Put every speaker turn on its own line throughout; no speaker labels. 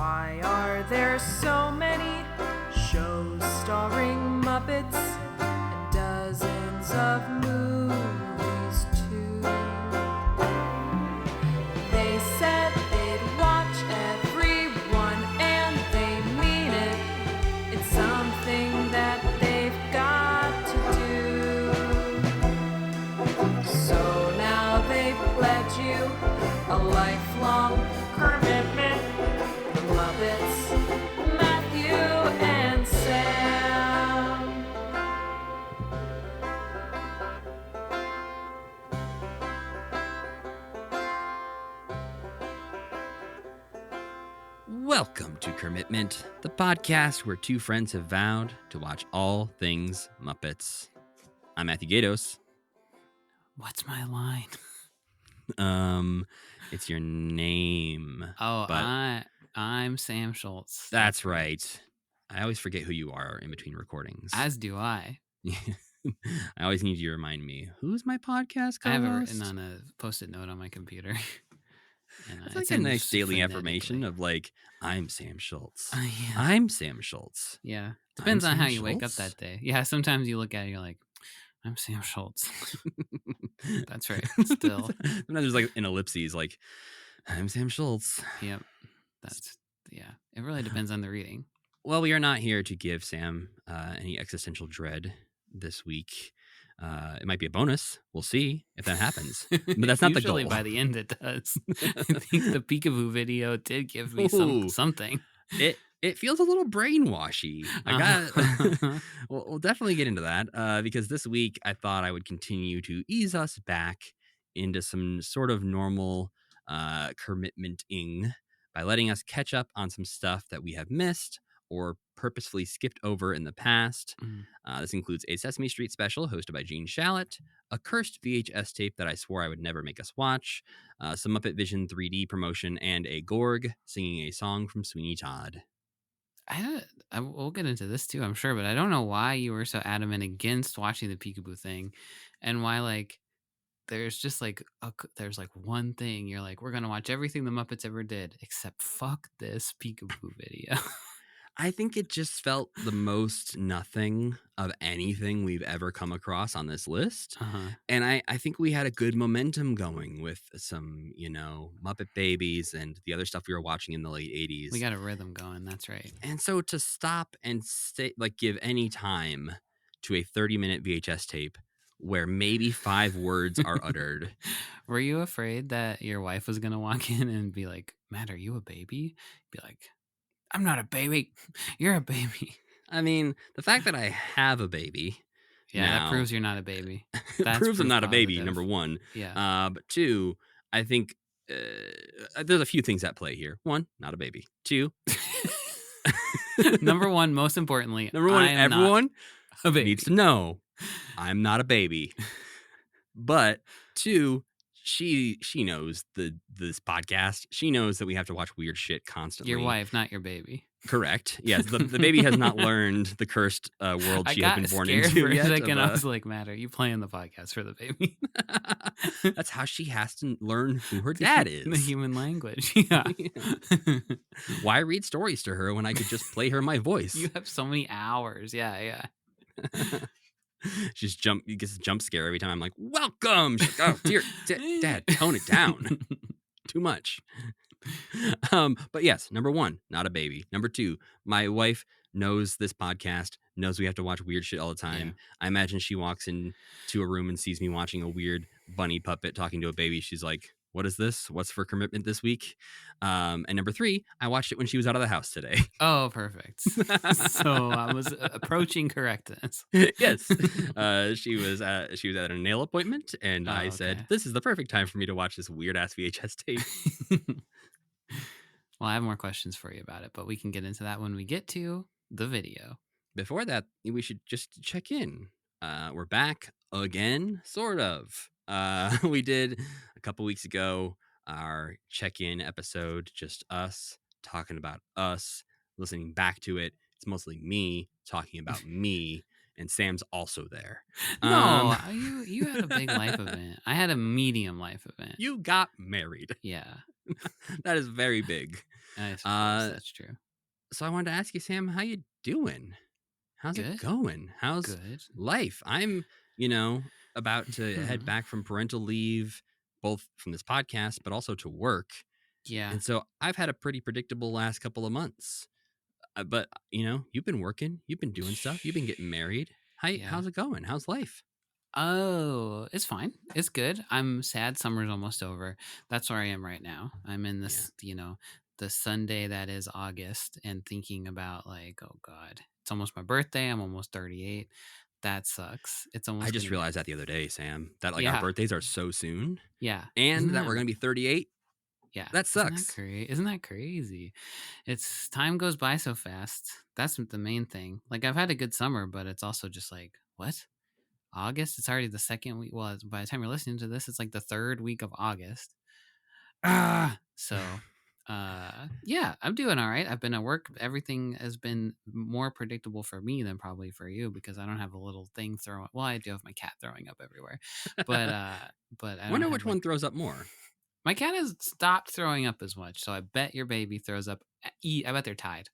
Why are there so many shows starring Muppets and dozens of movies too? They said they'd watch everyone and they mean it. It's something that they've got to do. So now they've pledged you a lifelong commitment. The Muppets, Matthew and Sam.
Welcome to Kermitment, the podcast where two friends have vowed to watch all things Muppets. I'm Matthew Gatos.
What's my line?
It's your name.
Oh,
but
I'm Sam Schultz.
That's right. I always forget who you are in between recordings.
As do I.
I always need you to remind me, who's my podcast co-host?
I have it written on a Post-it note on my computer. And
it's like a nice daily affirmation of like, I'm Sam Schultz.
Yeah.
I'm Sam Schultz.
Yeah. Depends on how you wake up
Schultz?
that day. Yeah, sometimes you look at it, you're like, I'm Sam Schultz. That's right. Still.
Sometimes there's like an ellipses, like, I'm Sam Schultz.
Yep. It really depends on the reading.
Well, we are not here to give Sam any existential dread this week. It might be a bonus. We'll see if that happens. But that's not the goal.
Usually by the end it does. I think the peekaboo video did give me something.
It feels a little brainwashy. We'll definitely get into that because this week I thought I would continue to ease us back into some sort of normal commitment-ing by letting us catch up on some stuff that we have missed or purposefully skipped over in the past. This includes a Sesame Street special hosted by Gene Shalit, a cursed VHS tape that I swore I would never make us watch, some MuppetVision 3D promotion, and a Gorg singing a song from Sweeney Todd.
We'll get into this too, I'm sure, but I don't know why you were so adamant against watching the peekaboo thing, and why like there's just like there's like one thing you're like, we're gonna watch everything the Muppets ever did except fuck this peekaboo video.
I think it just felt the most nothing of anything we've ever come across on this list. And I think we had a good momentum going with some, Muppet Babies and the other stuff we were watching in the late 80s.
We got a rhythm going, that's right.
And so to stop and give any time to a 30-minute VHS tape where maybe 5 words are uttered.
Were you afraid that your wife was going to walk in and be like, Matt, are you a baby? Be like, I'm not a baby. You're a baby.
I mean, the fact that I have a baby.
Yeah,
now,
that proves you're not a baby.
That proves I'm not a baby,
positive.
number one.
Yeah.
But 2, I think there's a few things at play here. 1, not a baby. 2.
Number 1, most importantly.
Number 1, everyone needs to know I'm not a baby. But 2, she knows this podcast. She knows that we have to watch weird shit constantly.
Your wife, not your baby.
Correct. Yes, the baby has not learned the cursed world she has been born into
for
yet.
A second, I was like, Matt, are you playing the podcast for the baby?
That's how she has to learn who her dad is.
The human language. Yeah.
Why read stories to her when I could just play her my voice?
You have so many hours. Yeah.
She gets a jump scare every time I'm like, welcome. She's like, oh dear, Dad, tone it down. Too much. But yes, number 1, not a baby. Number 2, my wife knows this podcast, knows we have to watch weird shit all the time. Yeah. I imagine she walks into a room and sees me watching a weird bunny puppet talking to a baby. She's like, what is this? What's for commitment this week? And number 3, I watched it when she was out of the house today.
Oh, perfect. So I was approaching correctness.
Yes. She was at a nail appointment, and I said, this is the perfect time for me to watch this weird ass VHS tape.
Well, I have more questions for you about it, but we can get into that when we get to the video.
Before that, we should just check in. We're back again, sort of. We did a couple weeks ago our check-in episode, just us talking about us, listening back to it. It's mostly me talking about me, and Sam's also there.
You had a big life event. I had a medium life event.
You got married.
Yeah.
That is very big.
I suppose
Uh,
that's true.
so I wanted to ask you, Sam, how you doing? How's it
Good.
going? How's
Good.
life? I'm, you know, about to head
Hmm.
back from parental leave, both from this podcast, but also to work.
Yeah.
And so I've had a pretty predictable last couple of months. But you've been working, you've been doing stuff, you've been getting married.
Yeah.
How's it going? How's life?
Oh, it's fine. It's good. I'm sad summer's almost over. That's where I am right now. I'm in
Yeah.
this, the Sunday that is August and thinking about like, oh God, it's almost my birthday. I'm almost 38. That sucks. It's
I
almost
just
gonna be,
realized that the other day, Sam, that like our
yeah,
birthdays are so soon
yeah.
and
Isn't
that
that,
we're going to be 38.
yeah.
That
Isn't that
sucks.
crazy? Isn't that crazy? It's time goes by so fast. That's the main thing. Like I've had a good summer, but it's also just like, what? August? It's already the second week. Well, by the time you're listening to this, it's like the third week of August. So yeah, I'm doing all right. I've been at work. Everything has been more predictable for me than probably for you because I don't have a little thing throwing, well, I do have my cat throwing up everywhere. But but I don't
Wonder
have
which
like,
one throws up more.
my cat has stopped throwing up as much. So I bet your baby throws up. I bet they're tied.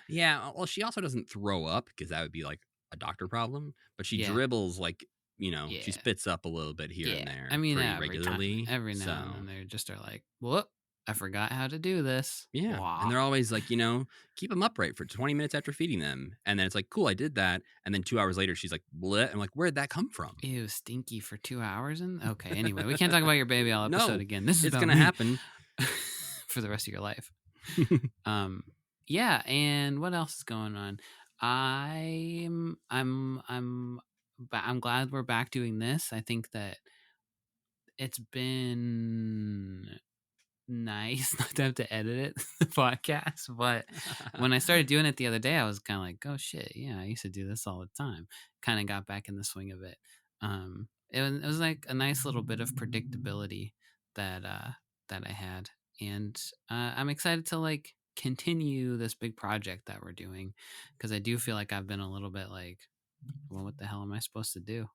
Yeah, well, she also doesn't throw up because that would be like a doctor problem, but she
Yeah.
dribbles like, she
Yeah.
spits up a little bit here
Yeah.
and there
I mean,
pretty
every time,
regularly.
every now and
So,
then they just are like, whoop, I forgot how to do this.
yeah.
Wah.
And they're always like, keep them upright for 20 minutes after feeding them. And then it's like, cool, I did that. And then 2 hours later, she's like, bleh. I'm like, where'd that come from?
Ew, stinky for 2 hours. And okay, anyway, we can't talk about your baby all episode
No,
again. This is
it's
about
going to
me
happen.
for the rest of your life. Yeah, and what else is going on? I'm glad we're back doing this. I think that it's been nice not to have to edit it, the podcast. But when I started doing it the other day, I was kind of like, oh shit, yeah, I used to do this all the time. Kind of got back in the swing of it. It was like a nice little bit of predictability that I had, and I'm excited to like continue this big project that we're doing because I do feel like I've been a little bit like, well, what the hell am I supposed to do?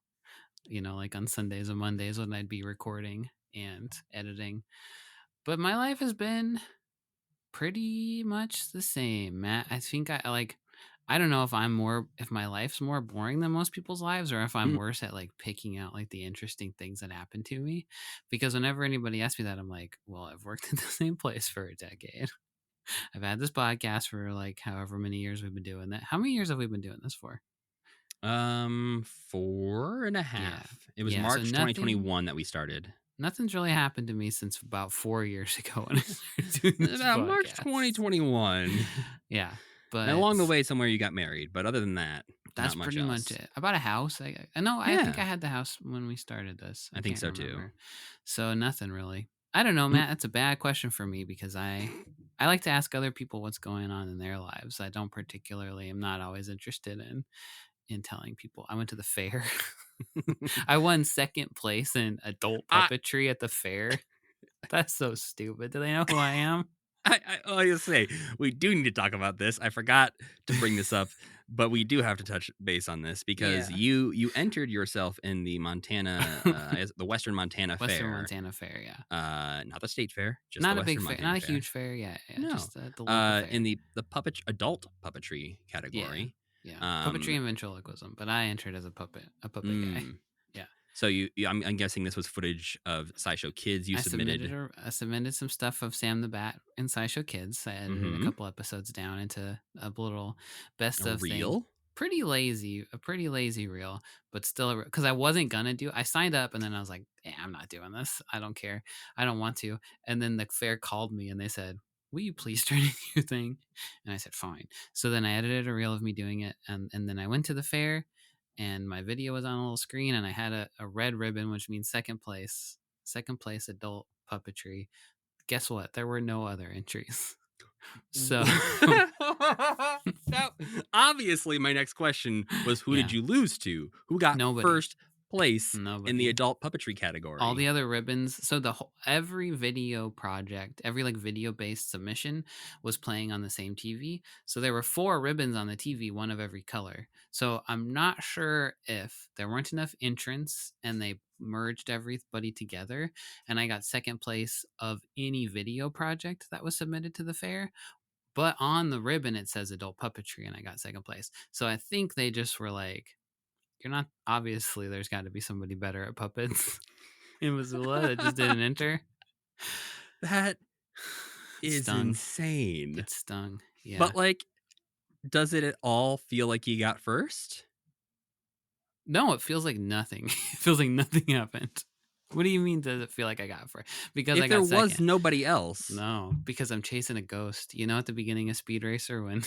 Like on Sundays and Mondays when I'd be recording and editing. But my life has been pretty much the same, Matt. I think I don't know if my life's more boring than most people's lives or if I'm worse at like picking out like the interesting things that happen to me. Because whenever anybody asks me that, I'm like, well, I've worked at the same place for a decade. I've had this podcast for like however many years we've been doing that. How many years have we been doing this for?
4.5.
Yeah.
It was
Yeah, so
March 2021 that we started.
Nothing's really happened to me since about 4 years ago when I started doing this
About March
podcast.
2021.
Yeah, but
And along the way, somewhere you got married, but other than that,
that's
not much
pretty
else.
much it. I bought a house. I know. I think
Yeah.
I had the house when we started this.
I think
can't
so, too.
remember. So nothing really. I don't know, Matt. That's a bad question for me because I like to ask other people what's going on in their lives. I don't particularly. I'm not always interested in telling people. I went to the fair. I won second place in adult puppetry at the fair. That's so stupid. Do they know who I am?
I just say we do need to talk about this. I forgot to bring this up, but we do have to touch base on this because
Yeah.
you entered yourself in the Montana, the Western Montana Fair.
Western Montana Fair, yeah.
Not the state fair, just
Not
the
a big
Western
fair,
Montana
not a
Fair.
huge fair, yeah.
No.
Just the local fair.
In the adult puppetry category.
Yeah, puppetry and ventriloquism, but I entered as a puppet guy. Yeah.
So I'm guessing this was footage of SciShow Kids. You submitted.
I submitted some stuff of Sam the Bat and SciShow Kids. I edited a couple episodes down into a little best of
reel.
thing. A pretty lazy reel, but still because I wasn't gonna do. I signed up and then I was like, I'm not doing this. I don't care. I don't want to. And then the fair called me and they said, will you please turn in your thing? And I said, fine. So then I edited a reel of me doing it. And then I went to the fair and my video was on a little screen and I had a red ribbon, which means second place adult puppetry. Guess what? There were no other entries. So
obviously my next question was who did you lose to? Who got
Nobody.
first place in the
Nobody.
adult puppetry category.
All the other ribbons. So every video project, every like video based submission was playing on the same TV. So there were 4 ribbons on the TV, one of every color. So I'm not sure if there weren't enough entrants and they merged everybody together and I got second place of any video project that was submitted to the fair. But on the ribbon it says adult puppetry and I got second place. So I think they just were like, you're not, obviously there's got to be somebody better at puppets in Missoula that just didn't enter.
That is
Stung.
insane.
It stung. Yeah.
But like, does it at all feel like you got first?
No, it feels like nothing. It feels like nothing happened. What do you mean does it feel like I got first? Because
if
I got
there was
second.
nobody else.
No, because I'm chasing a ghost. You know, at the beginning of Speed Racer when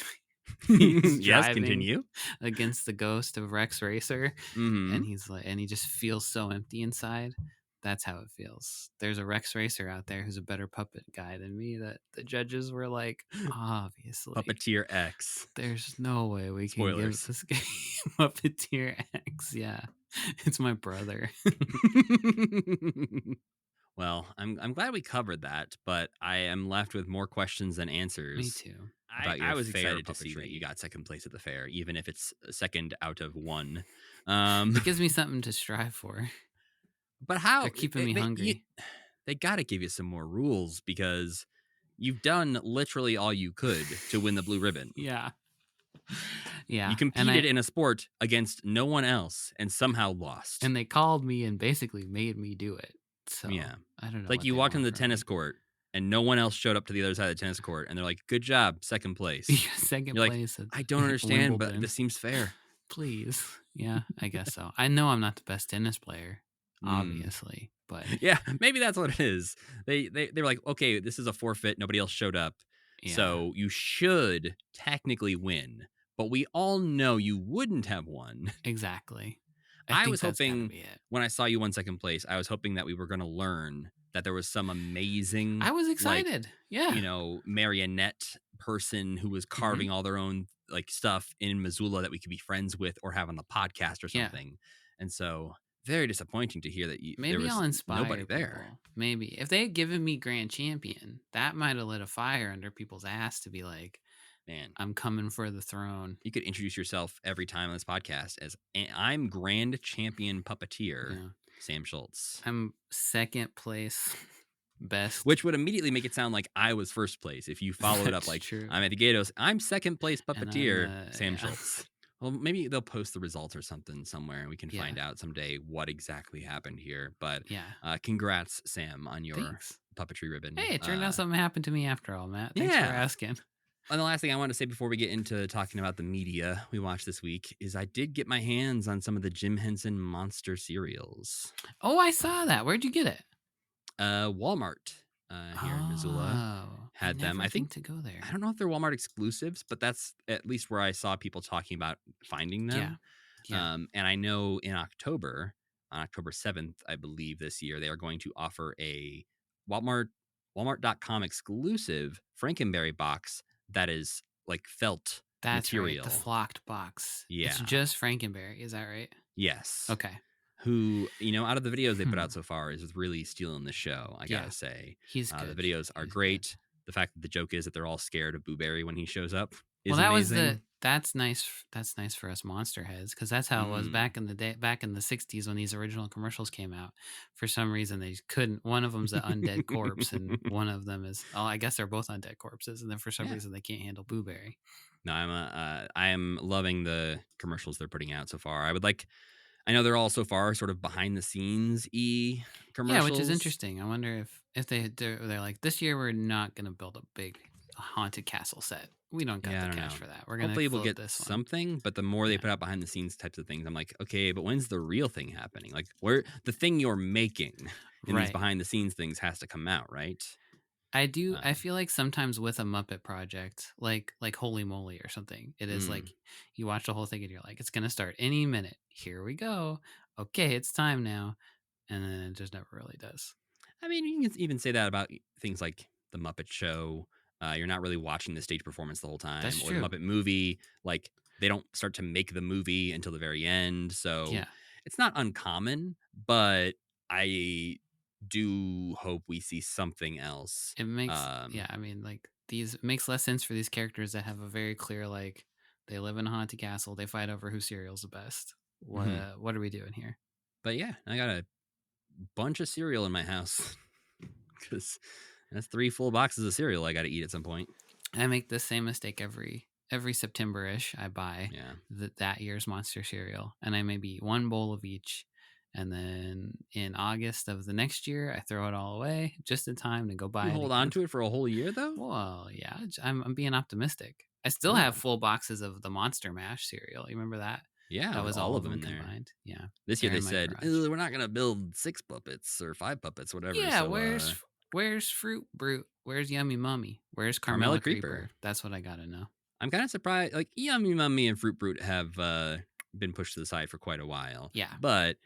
Yes, continue.
against the ghost of Rex Racer,
Mhm.
and he's like, and he just feels so empty inside. That's how it feels. There's a Rex Racer out there who's a better puppet guy than me. That the judges were like, obviously,
Puppeteer X.
there's no way we can
Spoilers.
give this game Puppeteer X. Yeah, it's my brother.
Well, I'm glad we covered that, but I am left with more questions than answers.
Me too.
About your
I was
fair
excited to see that
puppetry.
you got second place at the fair, even if it's second out of 1.
It gives me something to strive for.
But how?
They're keeping me hungry.
They got to give you some more rules because you've done literally all you could to win the blue ribbon.
Yeah. Yeah.
You competed in a sport against no one else and somehow lost.
And they called me and basically made me do it. So
yeah.
I don't know.
Like you walked into the tennis court and no one else showed up to the other side of the tennis court and they're like, good job, second place.
Yeah, second
You're
place.
Like, I don't understand, but
Wimbledon.
this seems fair.
Please. Yeah, I guess so. I know I'm not the best tennis player, obviously, but
yeah, maybe that's what it is. They were like, okay, this is a forfeit. Nobody else showed up.
yeah.
So you should technically win, but we all know you wouldn't have won.
Exactly.
I
think
was
that's gotta
hoping
be it.
when I saw you won second place, I was hoping that we were going to learn that there was some amazing,
I was excited. Yeah.
marionette person who was carving all their own like stuff in Missoula that we could be friends with or have on the podcast or
Yeah.
something. And so very disappointing to hear that there
Maybe
was
I'll inspire
nobody there.
people. Maybe if they had given me grand champion, that might have lit a fire under people's ass to be like,
Man,
I'm coming for the throne.
you could introduce yourself every time on this podcast as I'm Grand Champion Puppeteer,
Yeah.
Sam Schultz.
I'm second place best.
Which would immediately make it sound like I was first place if you followed up
That's
like,
true.
I'm at the Gatos, I'm second place
And I'm
puppeteer, Sam
yeah.
Schultz. Well, maybe they'll post the results or something somewhere and we can
Yeah.
find out someday what exactly happened here. But
Yeah.
Congrats, Sam, on your
Thanks.
puppetry ribbon.
Hey, it turned out something happened to me after all, Matt. Thanks
yeah.
for asking.
And the last thing I want to say before we get into talking about the media we watched this week is I did get my hands on some of the Jim Henson Monster cereals.
Oh, I saw that. Where'd you get it?
Walmart here in Missoula had them. I think
to go there.
I don't know if they're Walmart exclusives, but that's at least where I saw people talking about finding them.
Yeah.
And I know in October, on October 7th, I believe this year, they are going to offer a Walmart.com exclusive Frankenberry box that is like felt
That's
material.
right. The flocked box.
Yeah.
It's just Frankenberry. Is that right?
Yes.
Okay.
Who, out of the videos they put out so far is really stealing the show, I gotta say.
He's good.
The videos are
He's
great.
good.
The fact that the joke is that they're all scared of Boo Berry when he shows up is
Well, that
amazing.
that's nice. That's nice for us monster heads because that's how it was back in the day, back in the '60s when these original commercials came out. For some reason, they couldn't. One of them's an undead corpse, and one of them is. Oh, I guess they're both undead corpses, and then for some reason they can't handle Boo Berry.
No, I am loving the commercials they're putting out so far. I know they're all so far sort of behind the scenes commercials.
Yeah, which is interesting. I wonder if they're like, this year we're not going to build a big haunted castle set. We don't got the cash for that. We're going to
hopefully we'll get
this one.
something, but the more they put out behind the scenes types of things, I'm like, okay, but when's the real thing happening? Like, where the thing you're making in these behind the scenes things has to come out, right?
I do. I feel like sometimes with a Muppet project, like Holy Moly or something, it is like you watch the whole thing and you're like, it's gonna start any minute. Here we go. Okay, it's time now, and then it just never really does.
I mean, you can even say that about things like the Muppet Show. You're not really watching the stage performance the whole time.
That's
or
true.
the Muppet movie, like they don't start to make the movie until the very end. So it's not uncommon, but I do hope we see something else.
It makes I mean, like, these it makes less sense for these characters that have a very clear, like, they live in a haunted castle, they fight over whose cereal's the best. What are we doing here?
But yeah, I got a bunch of cereal in my house because that's 3 full boxes of cereal I got to eat at some point.
I make the same mistake every September-ish. I buy
Yeah.
that year's Monster cereal, and I maybe eat one bowl of each, and then in August of the next year, I throw it all away just in time to go buy
You
it
hold
again.
on to it for a whole year, though?
Well, yeah, I'm being optimistic. I still have full boxes of the Monster Mash cereal. You remember that?
Yeah,
That was
all
all
of them in there.
combined. Yeah.
This year
They're
they
in my
said,
garage.
we're not going to build 6 puppets or 5 puppets, whatever.
Yeah,
so,
where's Fruit Brute? Where's Yummy Mummy? Where's
Carmella
Carmella Creeper?
Creeper.
That's what I gotta know.
I'm kind of surprised. Like, Yummy Mummy and Fruit Brute have been pushed to the side for quite a while.
Yeah.
But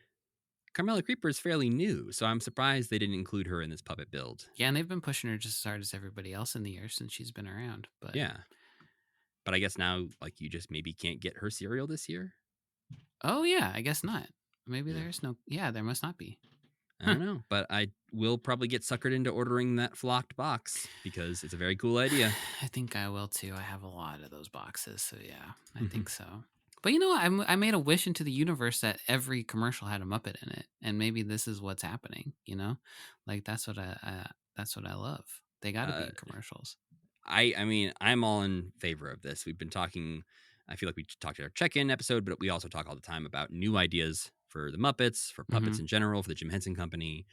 Carmella Creeper is fairly new, so I'm surprised they didn't include her in this puppet build.
Yeah, and they've been pushing her just as hard as everybody else in the year since she's been around. But
Yeah. But I guess now, like, you just maybe can't get her cereal this year?
Oh, yeah, I guess not. Maybe
Yeah.
there's no... Yeah, there must not be.
I don't know, but I will probably get suckered into ordering that flocked box because it's a very cool idea.
I think I will too. I have a lot of those boxes, so yeah, I think so. But you know what? I made a wish into the universe that every commercial had a Muppet in it, and maybe this is what's happening. You know, like that's what I love. They got to be in commercials.
I mean, I'm all in favor of this. We've been talking. I feel like we talked at our check-in episode, but we also talk all the time about new ideas for the Muppets, for puppets in general, for the Jim Henson Company,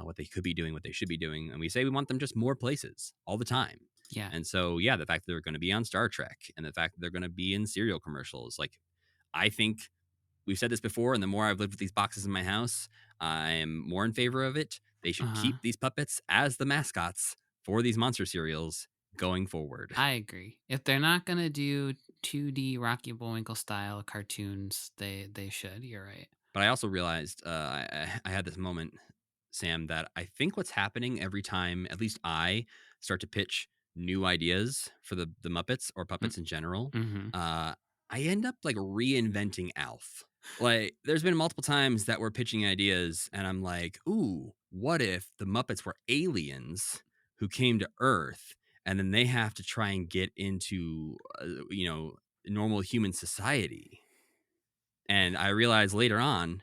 what they could be doing, what they should be doing, and we say we want them just more places all the time.
Yeah.
And so, yeah, the fact that they're going to be on Star Trek and the fact that they're going to be in cereal commercials, like, I think we've said this before, and the more I've lived with these boxes in my house, I am more in favor of it. They should keep these puppets as the mascots for these monster cereals going forward.
I agree. If they're not going to do 2D Rocky Bullwinkle style cartoons, they should. You're right.
But I also realized I had this moment, Sam, that I think what's happening every time, at least I start to pitch new ideas for the Muppets or puppets in general, I end up like reinventing Alf. Like, there's been multiple times that we're pitching ideas and I'm like, ooh, what if the Muppets were aliens who came to Earth and then they have to try and get into, normal human society? And I realized later on,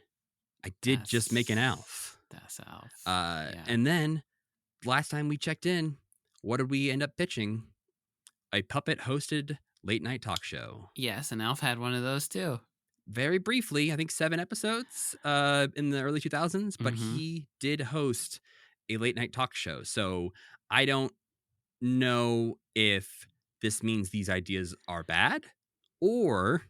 I did just make an Alf.
That's Alf.
And then last time we checked in, what did we end up pitching? A puppet hosted late night talk show.
Yes, and Alf had one of those too.
Very briefly, I think 7 episodes in the early 2000s, but he did host a late night talk show. So I don't know if this means these ideas are bad or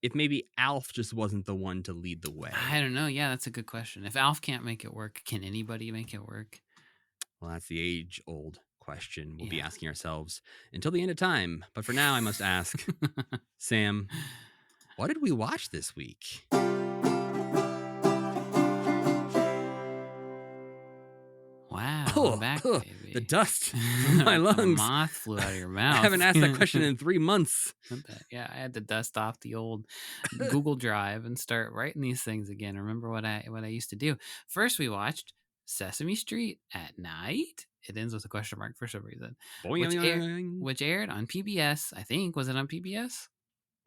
if maybe Alf just wasn't the one to lead the way.
I don't know. Yeah, that's a good question. If Alf can't make it work, can anybody make it work?
Well, that's the age-old question we'll be asking ourselves until the end of time. But for now, I must ask, Sam, what did we watch this week?
Wow, I'm back, baby.
The dust from my lungs.
A moth flew out of your mouth.
I haven't asked that question in 3 months.
Yeah, I had to dust off the old Google Drive and start writing these things again. Remember what I used to do. First, we watched Sesame Street at night. It ends with a question mark for some reason. Which aired on PBS. I think. Was it on PBS?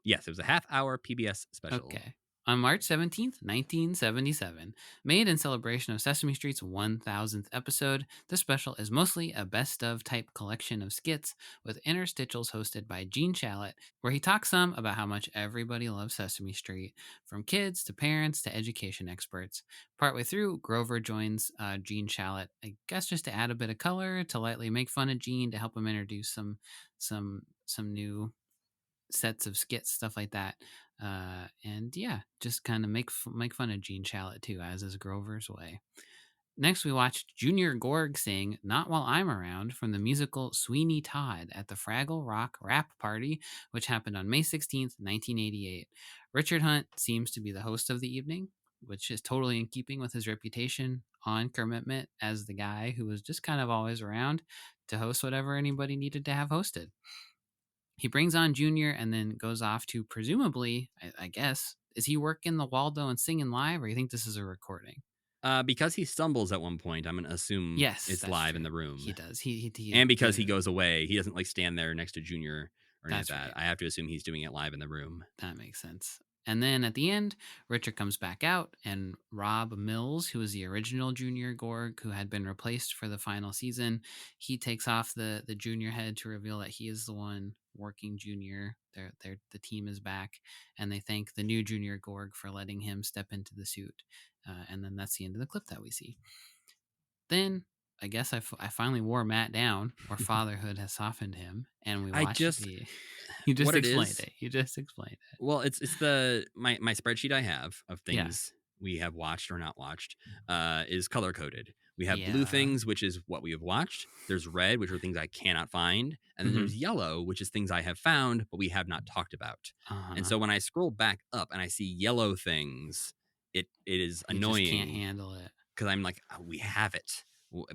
Yes, it was a half-hour PBS special.
Okay. On March 17th, 1977, made in celebration of Sesame Street's 1000th episode, the special is mostly a best-of type collection of skits with interstitials hosted by Gene Shalit, where he talks some about how much everybody loves Sesame Street, from kids to parents to education experts. Partway through, Grover joins Gene Shalit, I guess just to add a bit of color, to lightly make fun of Gene, to help him introduce some new sets of skits, stuff like that. And yeah, just kind of make fun of Gene Shalit too, as is Grover's way. Next, we watched Junior Gorg sing Not While I'm Around from the musical Sweeney Todd at the Fraggle Rock Rap Party, which happened on May 16th, 1988. Richard Hunt seems to be the host of the evening, which is totally in keeping with his reputation on Kermitment as the guy who was just kind of always around to host whatever anybody needed to have hosted. He brings on Junior and then goes off to presumably, I guess, Is he working the Waldo and singing live, or you think this is a recording?
Because he stumbles at one point, I'm gonna assume
Yes,
it's
that's
live
true.
in the room.
He does. He
And because he
yeah,
goes away, he doesn't like stand there next to Junior or anything
That's
like that.
right.
I have to assume he's doing it live in the room.
That makes sense. And then at the end, Richard comes back out, and Rob Mills, who was the original Junior Gorg, who had been replaced for the final season, he takes off the Junior head to reveal that he is the one working Junior. The team is back, and they thank the new Junior Gorg for letting him step into the suit. And then that's the end of the clip that we see. Then I guess I finally wore Matt down, or fatherhood has softened him, and we
I
watched
just
the. You just
what it
explained
is-
it. You just explained it.
Well, it's the my spreadsheet I have of
Yeah.
things we have watched or not watched is color coded. We have blue
Yeah.
things, which is what we have watched. There's red, which are things I cannot find, and then
Mhm.
there's yellow, which is things I have found but we have not talked about.
Uh-huh.
And so when I scroll back up and I see yellow things, it is
You just can't
annoying
handle it.
because I'm like, oh, we have it,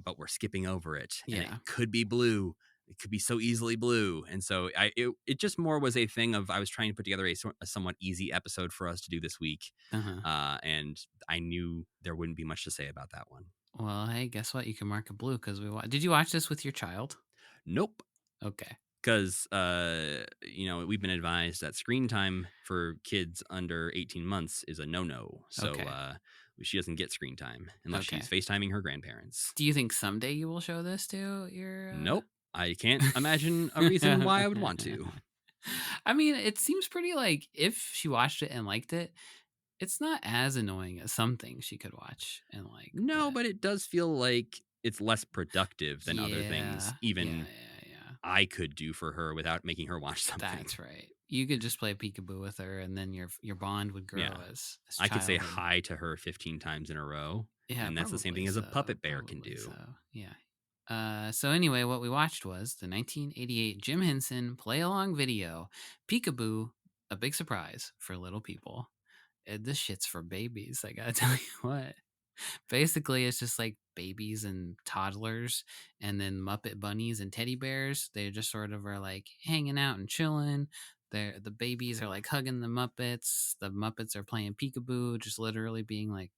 but we're skipping over it, and
Yeah.
it could be blue. It could be so easily blue, and so it just more was a thing of I was trying to put together a somewhat easy episode for us to do this week,
Uh-huh.
and I knew there wouldn't be much to say about that one.
Well, hey, guess what? You can mark a blue because Did you watch this with your child?
Nope,
Okay.
because we've been advised that screen time for kids under 18 months is a no-no. So
Okay.
she doesn't get screen time unless
Okay.
she's FaceTiming her grandparents.
Do you think someday you will show this to your?
Nope. I can't imagine a reason why I would want to.
I mean, it seems pretty like if she watched it and liked it, it's not as annoying as some things she could watch and like.
No, but it does feel like it's less productive than other things even
Yeah.
I could do for her without making her watch something.
That's right. You could just play peekaboo with her, and then your bond would grow
Yeah.
as
I could say
childhood.
hi to her 15 times in a row.
Yeah,
and that's the same
probably
thing as a
so,
puppet bear can
probably
do.
So. Yeah. So anyway, what we watched was the 1988 Jim Henson play-along video, Peekaboo, a big surprise for little people. This shit's for babies, I gotta tell you what. Basically, it's just like babies and toddlers and then Muppet bunnies and teddy bears. They just sort of are like hanging out and chilling. The babies are like hugging the Muppets. The Muppets are playing peekaboo, just literally being like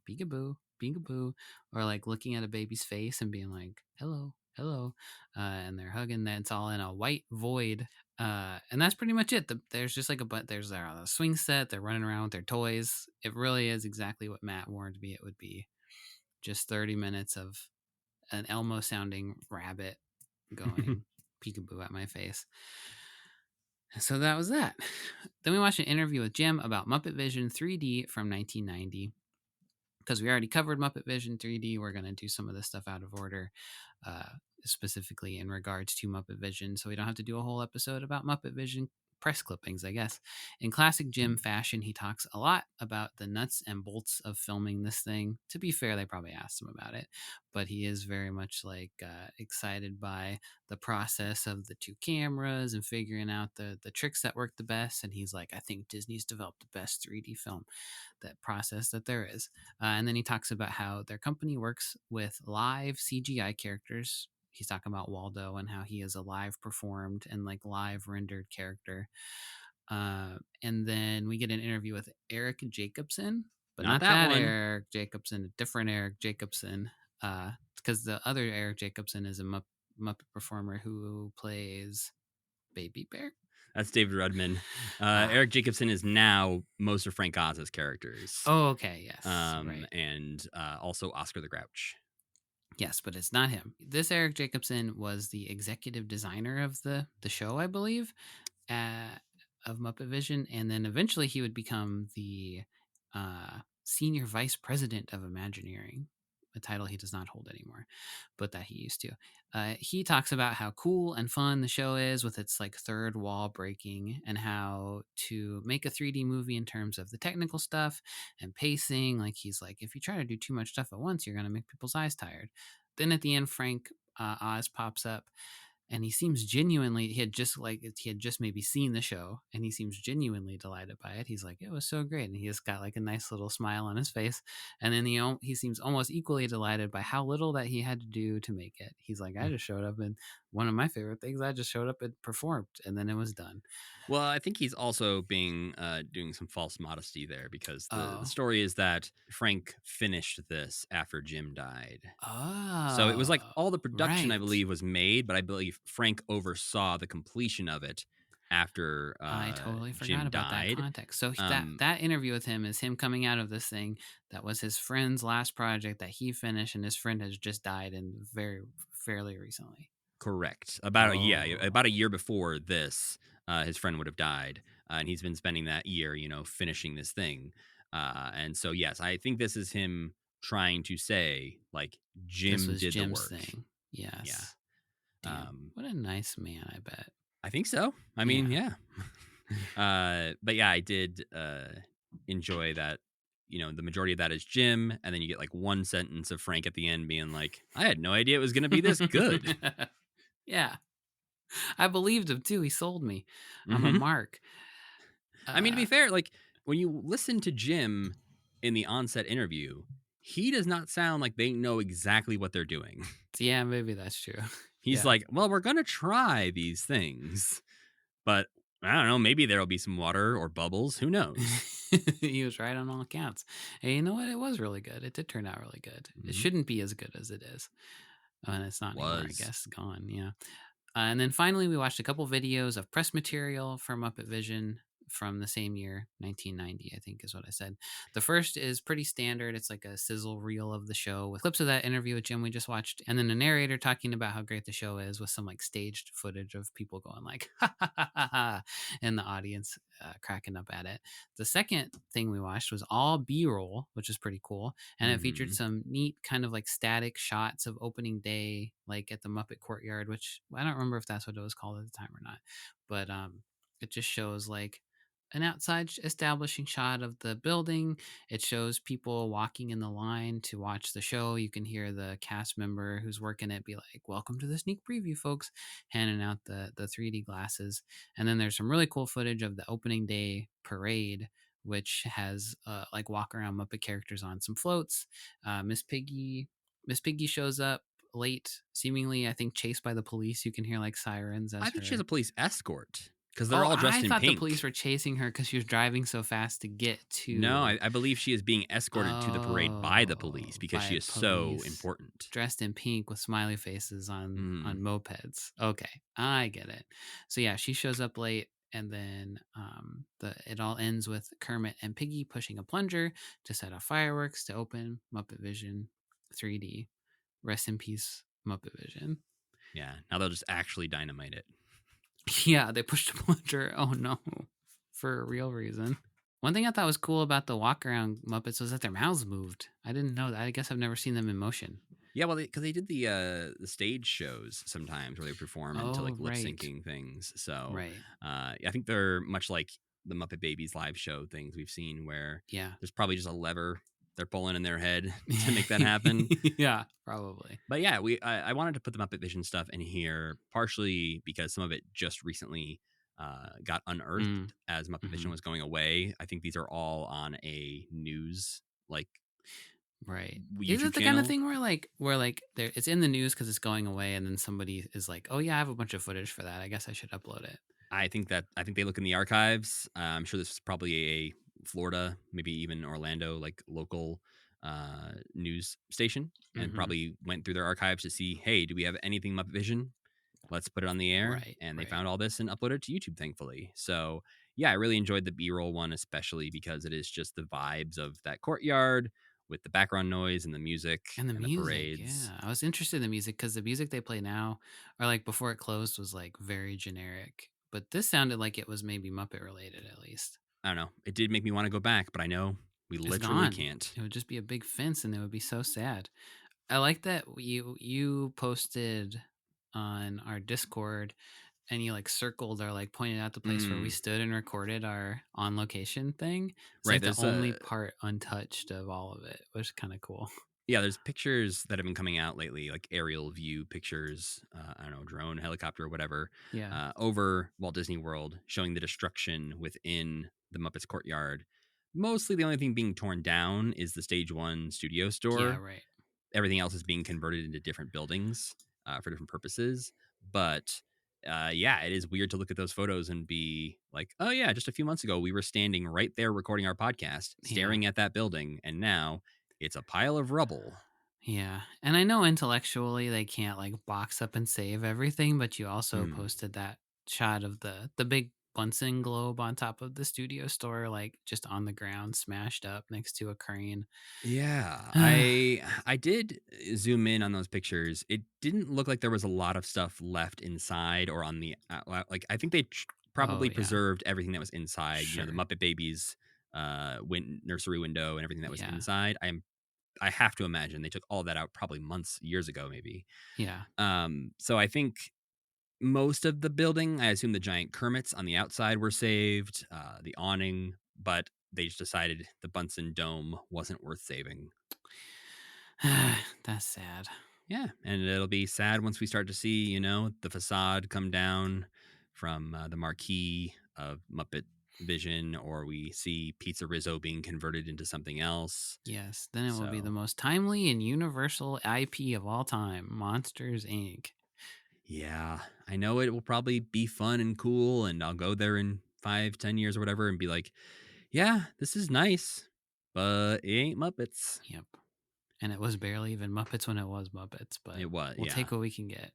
peekaboo, peekaboo, or like looking at a baby's face and being like, hello, hello. And they're hugging. That's all in a white void. And that's pretty much it. There's just like there's a swing set. They're running around with their toys. It really is exactly what Matt warned me it would be. Just 30 minutes of an Elmo sounding rabbit going peekaboo at my face. So that was that. Then we watched an interview with Jim about MuppetVision 3D from 1990. Because we already covered MuppetVision 3D, we're going to do some of this stuff out of order, specifically in regards to MuppetVision, so we don't have to do a whole episode about MuppetVision press clippings, I guess. In classic Jim fashion, he talks a lot about the nuts and bolts of filming this thing. To be fair, they probably asked him about it, but he is very much like excited by the process of the two cameras and figuring out the tricks that work the best. And he's like, I think Disney's developed the best 3D film that process that there is. And then he talks about how their company works with live CGI characters. He's talking about Waldo and how he is a live performed and like live rendered character. And then we get an interview with Eric Jacobson, but not that
one.
Eric Jacobson, a different Eric Jacobson. Because the other Eric Jacobson is a Muppet performer who plays Baby Bear.
That's David Rudman. Eric Jacobson is now most of Frank Oz's characters.
Oh, okay, yes. Right.
And also Oscar the Grouch.
Yes, but it's not him. This Eric Jacobson was the executive designer of the show, I believe, of MuppetVision, and then eventually he would become the senior vice president of Imagineering, a title he does not hold anymore, but that he used to. He talks about how cool and fun the show is with its like third wall breaking, and how to make a 3D movie in terms of the technical stuff and pacing. Like he's like, if you try to do too much stuff at once, you're going to make people's eyes tired. Then at the end, Frank Oz pops up and he seems genuinely, he had just maybe seen the show, and he seems genuinely delighted by it. He's like, it was so great, and he just got like a nice little smile on his face. And then he seems almost equally delighted by how little that he had to do to make it. He's like, I just showed up, and one of my favorite things, I just showed up and performed, and then it was done.
Well, I think he's also being doing some false modesty there, because the
Oh.
story is that Frank finished this after Jim died.
Oh,
So it was like all the production, I
right.
believe, was made, but I believe Frank oversaw the completion of it after
I totally forgot
Jim
about that
died.
context. So that interview with him is him coming out of this thing that was his friend's last project that he finished, and his friend has just died in fairly recently.
Correct.
Oh.
About a year before this, his friend would have died, and he's been spending that year, finishing this thing. And so, yes, I think this is him trying to say, like, Jim
This was
did
Jim's
the work.
thing. Yes.
Yeah.
Damn, what a nice man, I bet.
I think so. I mean, yeah. But yeah, I did enjoy that. The majority of that is Jim, and then you get like one sentence of Frank at the end being like, I had no idea it was going to be this good.
Yeah. I believed him too. He sold me. I'm a
Mhm.
mark.
I mean, to be fair, like when you listen to Jim in the onset interview, he does not sound like they know exactly what they're doing.
Yeah, maybe that's true.
He's like, well, we're going to try these things, but I don't know, maybe there'll be some water or bubbles. Who knows?
He was right on all accounts. And you know what? It was really good. It did turn out really good. It shouldn't be as good as it is. And it's not anymore, I guess. Gone, yeah. And then finally, we watched a couple videos of press material from MuppetVision from the same year, 1990, I think is what I said. The first is pretty standard. It's like a sizzle reel of the show with clips of that interview with Jim we just watched, and then a narrator talking about how great the show is with some like staged footage of people going like ha ha ha ha ha, and the audience cracking up at it. The second thing we watched was all B-roll, which is pretty cool, and it featured some neat kind of like static shots of opening day, like at the Muppet Courtyard, which I don't remember if that's what it was called at the time or not, but it just shows like an outside establishing shot of the building. It shows people walking in the line to watch the show. You can hear the cast member who's working it be like, welcome to the sneak preview, folks, handing out the 3D glasses. And then there's some really cool footage of the opening day parade, which has like walk around Muppet characters on some floats. Miss Piggy shows up late, seemingly, I think, chased by the police. You can hear like sirens as
I think
her...
she has a police escort, because they're all dressed in pink.
I thought the police were chasing her because she was driving so fast to get to...
No, I believe she is being escorted to the parade by the police, because she is so important.
Dressed in pink with smiley faces on mopeds. Okay, I get it. So yeah, she shows up late, and then it all ends with Kermit and Piggy pushing a plunger to set off fireworks to open MuppetVision 3D. Rest in peace, MuppetVision.
Yeah, now they'll just actually dynamite it.
Yeah, they pushed a plunger. Oh no, for a real reason. One thing I thought was cool about the walk around Muppets was that their mouths moved. I didn't know that. I guess I've never seen them in motion.
Yeah, well, because they did the stage shows sometimes where they perform into like lip syncing things. So I think they're much like the Muppet Babies live show things we've seen, where there's probably just a lever they're pulling in their head to make that happen.
Yeah, probably.
But yeah, I wanted to put the MuppetVision stuff in here, partially because some of it just recently got unearthed as MuppetVision was going away. I think these are all on a news like YouTube
Is it the
channel.
kind of thing where it's in the news because it's going away, and then somebody is like, oh yeah, I have a bunch of footage for that, I guess I should upload it?
I think they look in the archives. I'm sure this is probably a Florida, maybe even Orlando, like local news station, and probably went through their archives to see, hey, do we have anything MuppetVision? Let's put it on the air. And they found all this and uploaded it to YouTube, thankfully. So yeah, I really enjoyed the B-roll one, especially because it is just the vibes of that courtyard with the background noise and the music and the parades.
Yeah, I was interested in the music because the music they play now, or like before it closed, was like very generic. But this sounded like it was maybe Muppet related, at least.
I don't know. It did make me want to go back, but I know we literally can't.
It would just be a big fence, and it would be so sad. I like that you posted on our Discord, and you like circled or like pointed out the place where we stood and recorded our on location thing. It's like the only part untouched of all of it, which is kind of cool.
Yeah, there's pictures that have been coming out lately, like aerial view pictures, I don't know, drone, helicopter, whatever,
Yeah.
over Walt Disney World, showing the destruction within the Muppets courtyard. Mostly the only thing being torn down is the Stage 1 studio
Yeah,
store.
right.
Everything else is being converted into different buildings for different purposes. But yeah, it is weird to look at those photos and be like, oh, yeah, just a few months ago, we were standing right there recording our podcast, staring at that building. And now it's a pile of rubble.
Yeah. And I know intellectually they can't like box up and save everything, but you also
Hmm.
posted that shot of the big Bunsen globe on top of the studio store, like just on the ground, smashed up next to a crane.
Yeah, I did zoom in on those pictures. It didn't look like there was a lot of stuff left inside or on the like. I think they
Oh
probably
yeah.
preserved everything that was inside. You know, the
Sure.
Muppet Babies nursery window and everything that was
Yeah.
inside. I have to imagine they took all that out probably months, years ago, maybe.
Yeah.
So I think most of the building, I assume the giant Kermits on the outside were saved, the awning, but they just decided the Bunsen dome wasn't worth saving.
That's sad.
Yeah, and it'll be sad once we start to see, you know, the facade come down from the marquee of Muppet Vision, or we see Pizza Rizzo being converted into something else.
Yes. Then it will be the
So,
most timely and universal IP of all time, Monsters Inc.
yeah, I know it will probably be fun and cool, and I'll go there in 5, 10 years or whatever and be like, yeah, this is nice, but it ain't Muppets.
Yep. And it was barely even Muppets when it was Muppets, but
It was,
we'll
yeah.
take what we can get.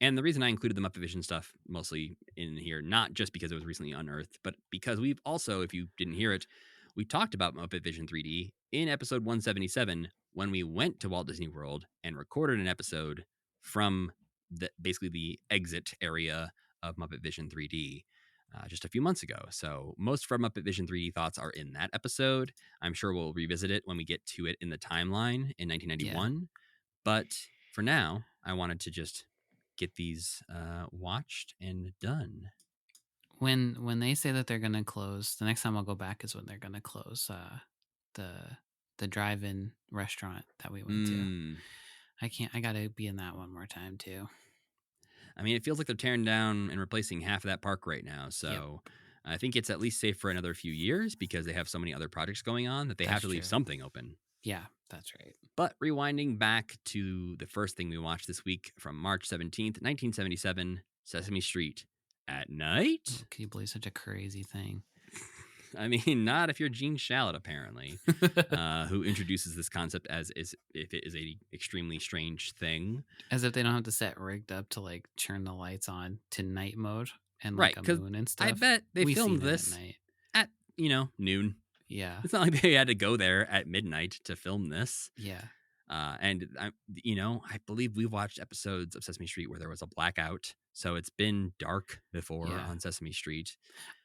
And the reason I included the Muppet Vision stuff mostly in here, not just because it was recently unearthed, but because we've also, if you didn't hear it, we talked about Muppet Vision 3D in episode 177 when we went to Walt Disney World and recorded an episode from basically the exit area of Muppet Vision 3D just a few months ago. So most of our Muppet Vision 3D thoughts are in that episode. I'm sure we'll revisit it when we get to it in the timeline in 1991. But for now, I wanted to just get these watched and done.
When they say that they're gonna close, the next time I'll go back is when they're gonna close the drive-in restaurant that we went to. I gotta be in that one more time too.
I mean, it feels like they're tearing down and replacing half of that park right now. So I think it's at least safe for another few years because they have so many other projects going on that they have
That's
to leave
true.
something open.
Yeah, that's right.
But rewinding back to the first thing we watched this week from March 17th, 1977, Sesame Street at night.
Oh, can you believe such a crazy thing?
I mean, not if you're Gene Shalit, apparently, who introduces this concept as if it is a extremely strange thing.
As if they don't have to set rigged up to like turn the lights on to night mode and
Right,
like a
'cause
moon and stuff.
I bet they
We've
filmed
seen it
this
at night.
at, noon.
Yeah.
It's not like they had to go there at midnight to film this.
Yeah.
And I believe we watched episodes of Sesame Street where there was a blackout, so it's been dark before
Yeah.
on Sesame Street.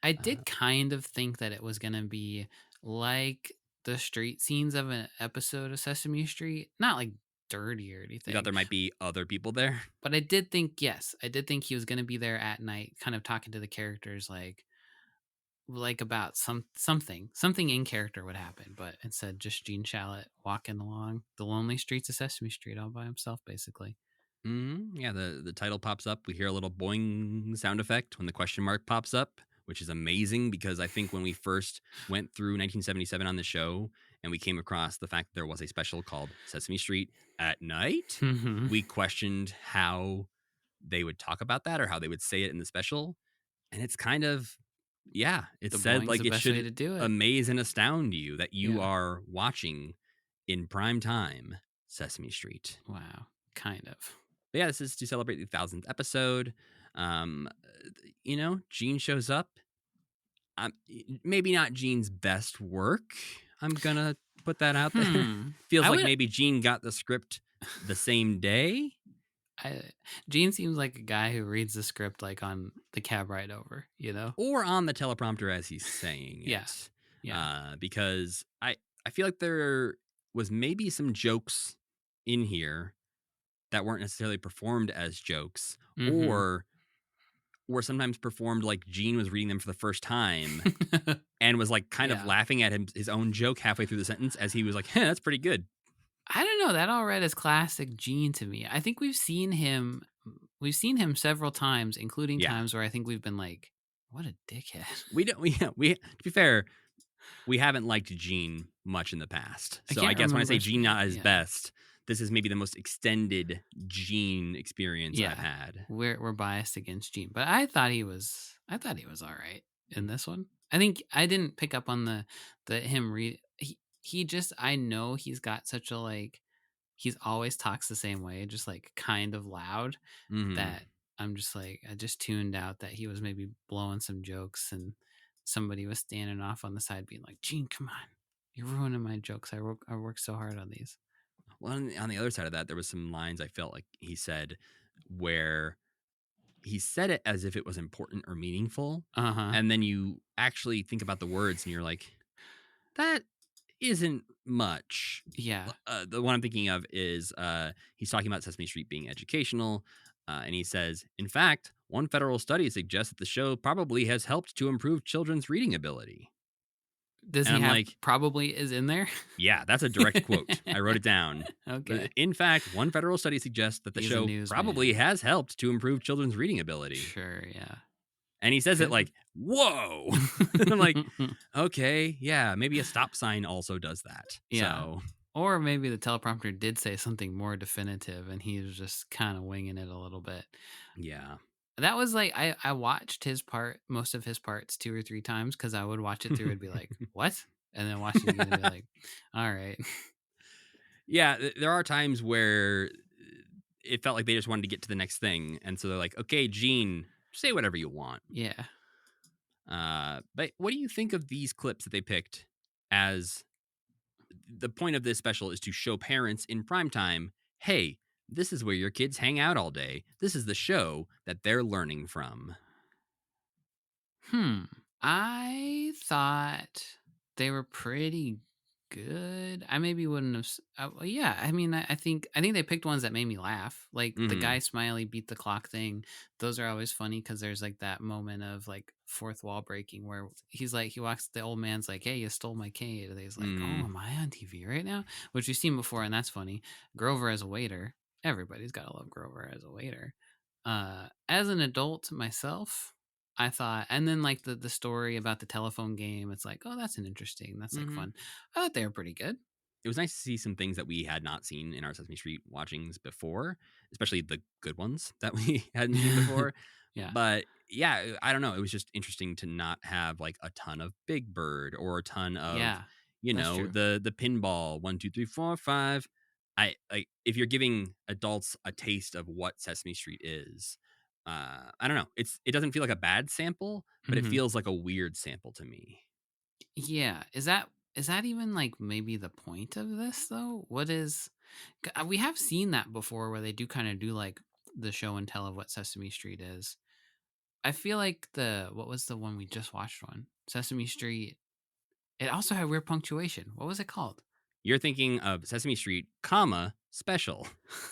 I did kind of think that it was going to be like the street scenes of an episode of Sesame Street. Not like dirty or
You
anything.
thought there might be other people there?
But I did think, yes, I did think he was going to be there at night, kind of talking to the characters like about something in character would happen, but instead just Gene Shalit walking along the lonely streets of Sesame Street all by himself, basically.
Yeah, the title pops up. We hear a little boing sound effect when the question mark pops up, which is amazing because I think when we first went through 1977 on the show and we came across the fact that there was a special called Sesame Street at Night, we questioned how they would talk about that or how they would say it in the special. And it's kind of, it
The
said
boing's
like
the
it
best way
should
to do it.
amaze and astound you that you
Yeah.
are watching in prime time Sesame Street.
Wow, kind of.
But yeah, this is to celebrate the 1000th episode. Gene shows up. Maybe not Gene's best work. I'm gonna put that out there. Feels
I
like
would-
maybe Gene got the script the same day.
Gene seems like a guy who reads the script like on the cab ride over,
Or on the teleprompter as he's saying it.
Yeah.
Because I feel like there was maybe some jokes in here that weren't necessarily performed as jokes
Mhm.
or were sometimes performed like Gene was reading them for the first time and was like kind of
Yeah.
laughing at his own joke halfway through the sentence as he was like, that's pretty good.
I don't know. That all read as classic Gene to me. I think we've seen him. We've seen him several times, including
Yeah.
times where I think we've been like, "What a dickhead."
We don't. We to be fair, we haven't liked Gene much in the past.
I
So I
can't
guess when I
remember.
say Gene not at his
Yeah,
best, this is maybe the most extended Gene experience I've
yeah.
had.
We're biased against Gene, but I thought he was. I thought he was all right in this one. I think I didn't pick up on the him read. He just. I know he's got such a like. He's always talks the same way, just like kind of loud.
Hmm.
That I'm just like I just tuned out that he was maybe blowing some jokes and somebody was standing off on the side being like, "Gene, come on, you're ruining my jokes. I worked so hard on these."
Well, on the other side of that, there was some lines I felt like he said where he said it as if it was important or meaningful,
Uh huh.
and then you actually think about the words and you're like, that isn't much.
Yeah.
The one I'm thinking of is he's talking about Sesame Street being educational, and he says, in fact, one federal study suggests that the show probably has helped to improve children's reading ability.
Does
And
he
I'm
have
like,
probably is in there?
yeah, that's a direct quote. I wrote it down.
Okay.
In fact, one federal study suggests that the
He's a
show
newsman.
probably has helped to improve children's reading ability.
Sure. Yeah.
And he says it
Could
like, whoa. I'm like, okay, yeah, maybe a stop sign also does that.
Yeah.
So,
Or maybe the teleprompter did say something more definitive and he was just kind of winging it a little bit.
yeah.
That was like I watched most of his parts 2 or 3 times because I would watch it through and be like, "What?" And then watch it again and be like, "All right."
Yeah, there are times where it felt like they just wanted to get to the next thing. And so they're like, okay, Gene, say whatever you want.
Yeah.
But what do you think of these clips that they picked as the point of this special is to show parents in prime time, hey, this is where your kids hang out all day. This is the show that they're learning from.
I thought they were pretty good. I maybe wouldn't have. Well, yeah, I mean, I think they picked ones that made me laugh. Like the
Mhm.
guy Smiley beat the clock thing. Those are always funny because there's like that moment of like fourth wall breaking where he's like he walks. The old man's like, "Hey, you stole my cane," and he's like, "Oh, am I on TV right now?" Which we've seen before, and that's funny. Grover as a waiter. Everybody's got to love Grover as a waiter. As an adult myself, I thought, and then like the story about the telephone game, it's like, oh, that's that's like
Mhm.
fun. I thought they were pretty good.
It was nice to see some things that we had not seen in our Sesame Street watchings before, especially the good ones that we hadn't seen before.
Yeah.
But yeah, I don't know. It was just interesting to not have like a ton of Big Bird or a ton of,
Yeah, that's true.
the pinball 1, 2, 3, 4, 5. I like if you're giving adults a taste of what Sesame Street is. I don't know. It doesn't feel like a bad sample, but it
Mhm.
feels like a weird sample to me.
Yeah, is that even like maybe the point of this though? What is we have seen that before where they do kind of do like the show and tell of what Sesame Street is. I feel like the what was the one we just watched one? Sesame Street. It also had weird punctuation. What was it called?
You're thinking of Sesame Street, special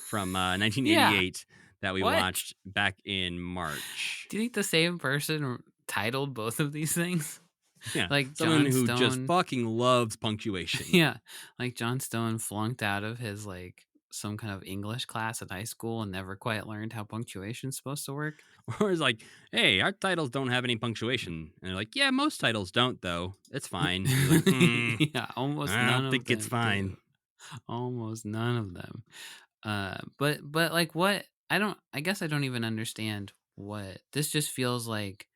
from
Yeah.
1988 that we
What?
watched back in March.
Do you think the same person titled both of these things?
Yeah,
Like
someone
John
who just
Stone.
fucking loves punctuation.
Yeah. Like John Stone flunked out of his like some kind of English class at high school and never quite learned how punctuation's supposed to work.
Or it's like, hey, our titles don't have any punctuation. And they're like, yeah, most titles don't, though. It's fine. He's like,
Yeah, almost
I
none
don't
of
think it's
them
fine.
do. Almost none of them. But like what I guess I don't even understand what this just feels like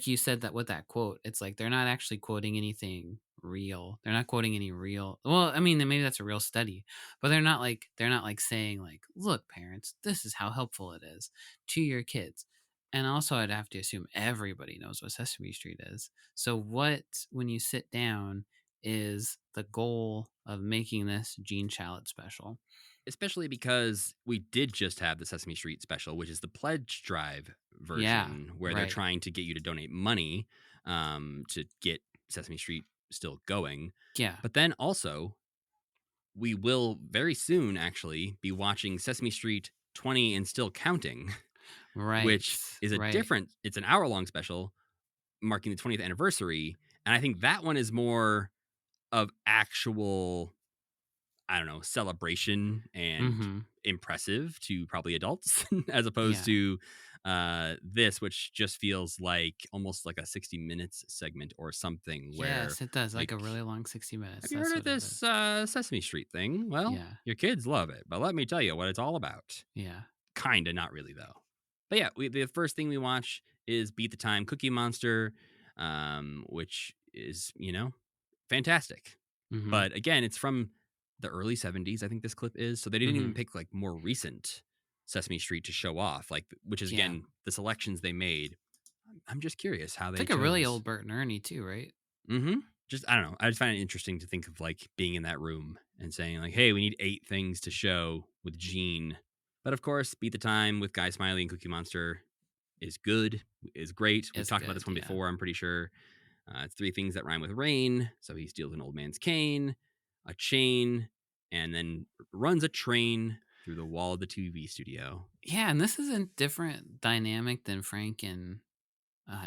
you said that with that quote, it's like they're not actually quoting anything real. They're not quoting any real. Well, I mean, maybe that's a real study, but they're not like saying like, "Look, parents, this is how helpful it is to your kids." And also, I'd have to assume everybody knows what Sesame Street is. So, what when you sit down is the goal of making this Gene Shalit special?
Especially because we did just have the Sesame Street special, which is the pledge drive
Yeah,
version, where they're
right.
trying to get you to donate money to get Sesame Street still going.
Yeah,
But then also, we will very soon actually be watching Sesame Street 20 and Still Counting,
right,
which is
right.
it's an hour-long special marking the 20th anniversary. And I think that one is more of actual I don't know, celebration and
Mm-hmm.
impressive to probably adults as opposed
Yeah.
to this, which just feels like almost like a 60 minutes segment or something where
Yes, it does. Like
like,
a really long 60 minutes.
have you heard
That's
of
what it
this
is.
Sesame Street thing? Well,
Yeah.
your kids love it, but let me tell you what it's all about.
Yeah.
Kinda, not really though. But yeah, the first thing we watch is Beat the Time Cookie Monster, which is, fantastic.
Mm-hmm.
But again, it's from the early 70s, I think this clip is. So they didn't
Mm-hmm.
even pick like more recent Sesame Street to show off, like which is
Yeah.
again the selections they made. I'm just curious how
It's
they
like a really
chose.
old Bert and Ernie too, right?
Mm-hmm. Just I don't know. I just find it interesting to think of like being in that room and saying like, "Hey, we need 8 things to show with Gene." But of course, Beat the Time with Guy Smiley and Cookie Monster is good, is great. We've
It's
talked about
good.
this one
Yeah.
before, I'm pretty sure. It's 3 things that rhyme with rain. So he steals an old man's cane, a chain, and then runs a train through the wall of the TV studio.
Yeah, and this is a different dynamic than Frank and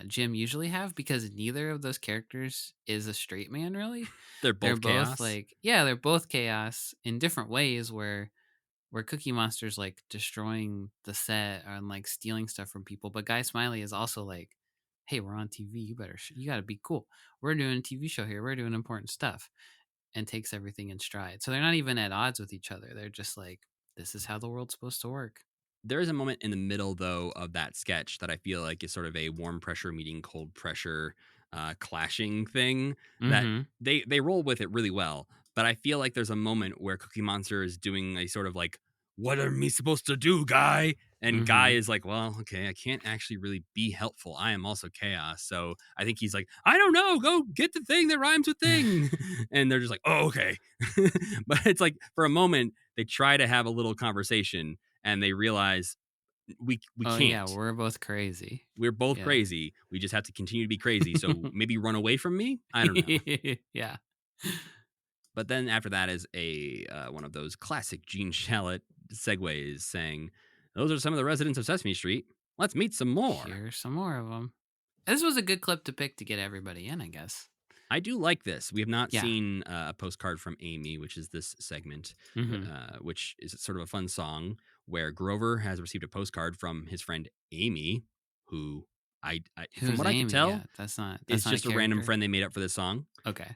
Jim usually have because neither of those characters is a straight man, really.
They're
They're
both
both
chaos.
like, yeah, they're both chaos in different ways where Cookie Monster's like destroying the set and like stealing stuff from people, but Guy Smiley is also like, hey, we're on TV, you better you got to be cool. We're doing a TV show here. We're doing important stuff, and takes everything in stride. So they're not even at odds with each other. They're just like, this is how the world's supposed to work.
There is a moment in the middle, though, of that sketch that I feel like is sort of a warm pressure meeting cold pressure clashing thing that
Mm-hmm.
they roll with it really well. But I feel like there's a moment where Cookie Monster is doing a sort of like, "What am I supposed to do, Guy?" And Guy
Mm-hmm.
is like, "Well, okay, I can't actually really be helpful. I am also chaos." So I think he's like, "I don't know, go get the thing that rhymes with thing." And they're just like, "Oh, okay." But it's like for a moment they try to have a little conversation and they realize we
Oh yeah,
can't.
we're both crazy.
We're both
Yeah.
crazy. We just have to continue to be crazy. So maybe run away from me. I don't know.
Yeah.
But then after that is a one of those classic Gene Shalit segues saying, "Those are some of the residents of Sesame Street. Let's meet some more."
Here's some more of them. This was a good clip to pick to get everybody in, I guess.
I do like this. We have not
Yeah.
seen a postcard from Amy, which is this segment,
Mm-hmm.
which is sort of a fun song where Grover has received a postcard from his friend Amy, who from
Who's
what I could
Amy?
tell,
Yeah, that's not
is
a
just a random
character.
friend they made up for this song.
Okay.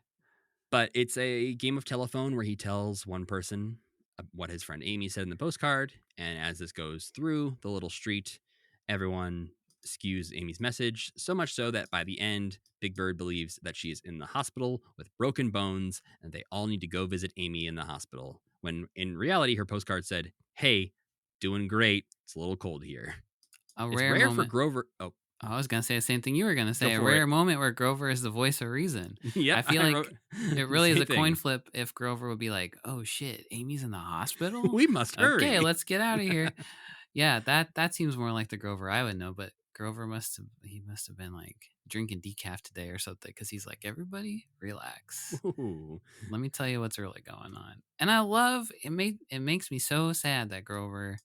But it's a game of telephone where he tells one person what his friend Amy said in the postcard. And as this goes through the little street, everyone skews Amy's message, so much so that by the end, Big Bird believes that she is in the hospital with broken bones and they all need to go visit Amy in the hospital. When in reality, her postcard said, "Hey, doing great. It's a little cold here."
A
It's
rare
rare for
moment.
Grover. Oh,
I was gonna say the same thing you were gonna say. A
for
rare
it.
moment where Grover is the voice of reason.
Yep,
I feel
I
like
wrote
it
the
really is
same
a coin
thing.
flip if Grover would be like, "Oh shit, Amy's in the hospital.
We must hurry.
Okay, let's get out of here." Yeah, that seems more like the Grover I would know. But Grover must have been like drinking decaf today or something because he's like, "Everybody, relax.
Ooh.
Let me tell you what's really going on." And I love it. It makes me so sad that Grover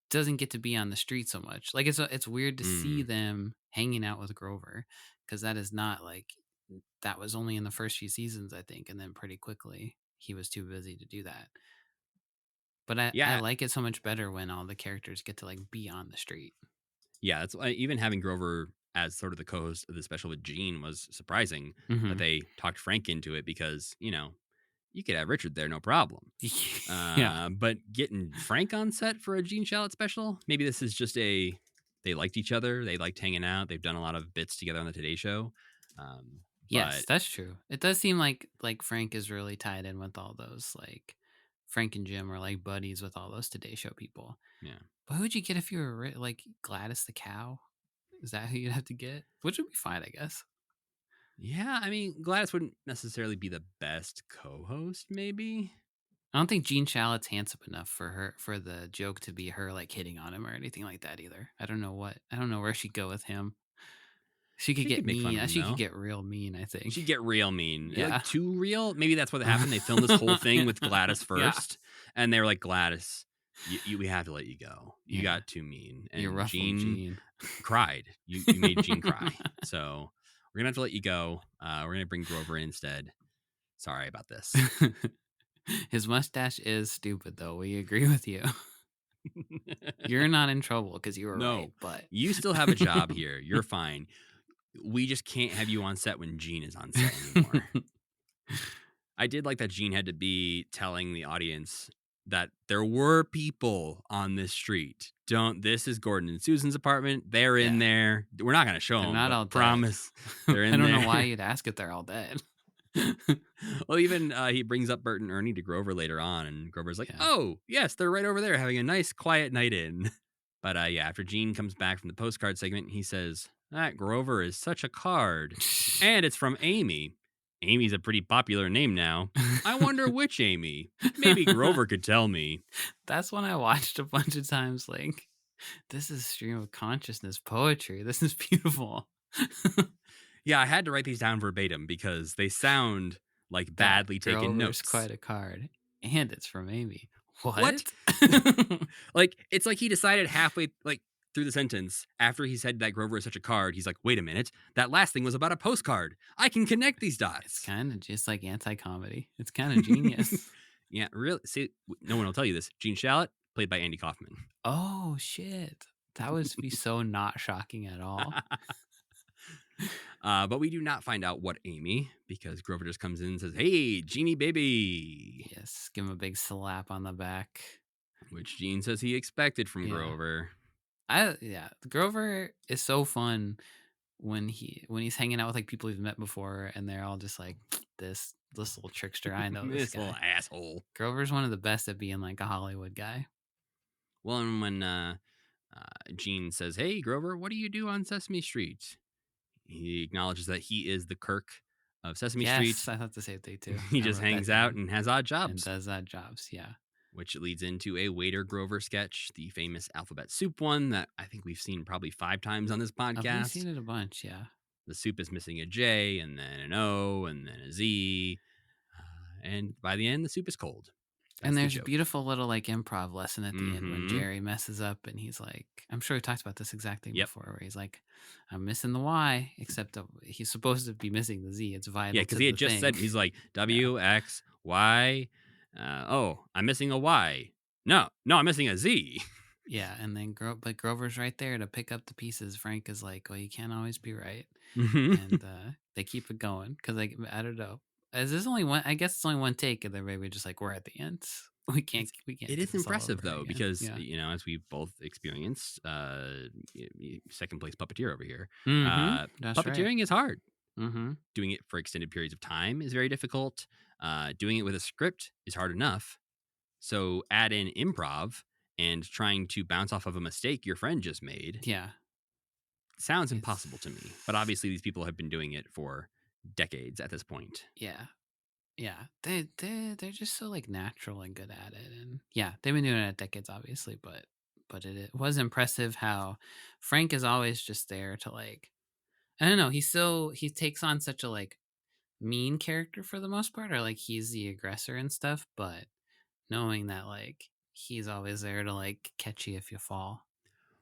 doesn't get to be on the street so much. Like it's weird to see
Mm.
them hanging out with Grover because that is not like that was only in the first few seasons, I think, and then pretty quickly he was too busy to do that. But I
Yeah,
like it so much better when all the characters get to like be on the street.
yeah. That's why even having Grover as sort of the co-host of the special with Gene was surprising
Mm-hmm.
that they talked Frank into it because you could have Richard there, no problem.
Yeah.
But getting Frank on set for a Gene Shalit special, maybe this is just they liked each other, they liked hanging out, they've done a lot of bits together on the Today Show.
Yes,
But
that's true. It does seem like Frank is really tied in with all those like Frank and Jim are like buddies with all those Today Show people.
yeah,
But who'd you get if you were like Gladys the cow? Is that who you'd have to get? Which would be fine, I guess.
yeah. I mean, Gladys wouldn't necessarily be the best co-host, maybe.
I don't think Gene Shalit's handsome enough for the joke to be her like hitting on him or anything like that either. I don't know where she'd go with him. She could
She
get
could make fun
mean.
of him
She could
though.
get real mean, I think.
She'd get real mean.
Yeah.
Like too real. Maybe that's what happened. They filmed this whole thing with Gladys
Yeah.
first, and they were like, "Gladys, we have to let you go. You
Yeah.
got too mean." And
You're ruffling
Gene
Gene.
cried. You made Gene cry. So we're gonna have to let you go. We're gonna bring Grover in instead. Sorry about this.
His mustache is stupid, though. We agree with you. You're not in trouble because you were
No,
right, but
you still have a job here. You're fine. We just can't have you on set when Gene is on set anymore. I did like that Gene had to be telling the audience that there were people on this street. This is Gordon and Susan's apartment. They're in
Yeah.
there. We're not going to show
They're
them,
not
but
all dead.
promise they're in
I don't
there.
know why you'd ask if they're all dead.
Well, even he brings up Bert and Ernie to Grover later on, and Grover's like,
Yeah.
oh, yes, they're right over there having a nice, quiet night in. But yeah, after Gene comes back from the postcard segment, he says, that Grover is such a card. And it's from Amy. Amy's a pretty popular name now. I wonder which Amy. Maybe Grover could tell me.
That's when I watched a bunch of times, like, this is stream of consciousness poetry. This is beautiful.
Yeah, I had to write these down verbatim because they sound like badly taken
Grover's
notes.
quite a card. And it's from Amy.
What? Like, it's like he decided halfway, like, through the sentence, after he said that Grover is such a card, he's like, wait a minute, that last thing was about a postcard. I can connect these dots.
It's kind of just like anti-comedy. It's kind of genius.
Yeah, really. See, no one will tell you this. Gene Shalit, played by Andy Kaufman.
Oh, shit. That would be so not shocking at all.
But we do not find out what Amy, because Grover just comes in and says, hey, Jeannie baby.
Yes, give him a big slap on the back.
Which Gene says he expected from
Yeah.
Grover.
Grover is so fun when he's hanging out with like people he's met before, and they're all just like, this little trickster. I know this guy.
Little asshole.
Grover's one of the best at being like a Hollywood guy.
Well, and when Gene says, hey, Grover, what do you do on Sesame Street? He acknowledges that he is the Kirk of Sesame Street.
Yes, I thought the same thing too.
He
I
just
wrote that
hangs out
down.
and has odd
And
jobs.
does odd jobs, yeah.
Which leads into a Waiter Grover sketch, the famous alphabet soup one that I think we've seen probably 5 times on this podcast.
I've seen it a bunch, yeah.
The soup is missing a J, and then an O, and then a Z. And by the end, the soup is cold. That's
And
the
there's a
joke.
beautiful little like improv lesson at the end when
Mhm.
Jerry messes up and he's like, I'm sure we talked about this exact thing
Yep.
before, where he's like, I'm missing the Y, except he's supposed to be missing the Z. It's vital.
Yeah, because
to
he
the
had just
thing.
said, he's like, W, X, Y. Oh, I'm missing a Y. No, I'm missing a Z.
Yeah, and then but Grover's right there to pick up the pieces. Frank is like, well, you can't always be right. And they keep it going because like, I don't know. Is this only one? I guess it's only one take, and then maybe just like we're at the end. We can't.
It
do
is
this all
impressive
over
though,
again.
because
Yeah.
you know, as we've both experienced, second place puppeteer over here.
Mhm, that's right.
Puppeteering is hard.
Mm-hmm.
Doing it for extended periods of time is very difficult. Doing it with a script is hard enough. So add in improv and trying to bounce off of a mistake your friend just made.
Yeah.
Sounds impossible to me. But obviously these people have been doing it for decades at this point.
Yeah. They're just so like natural and good at it, and yeah, they've been doing it at decades, obviously, but it was impressive how Frank is always just there to like, I don't know, he takes on such a like mean character for the most part, or like he's the aggressor and stuff, but knowing that like he's always there to like catch you if you fall.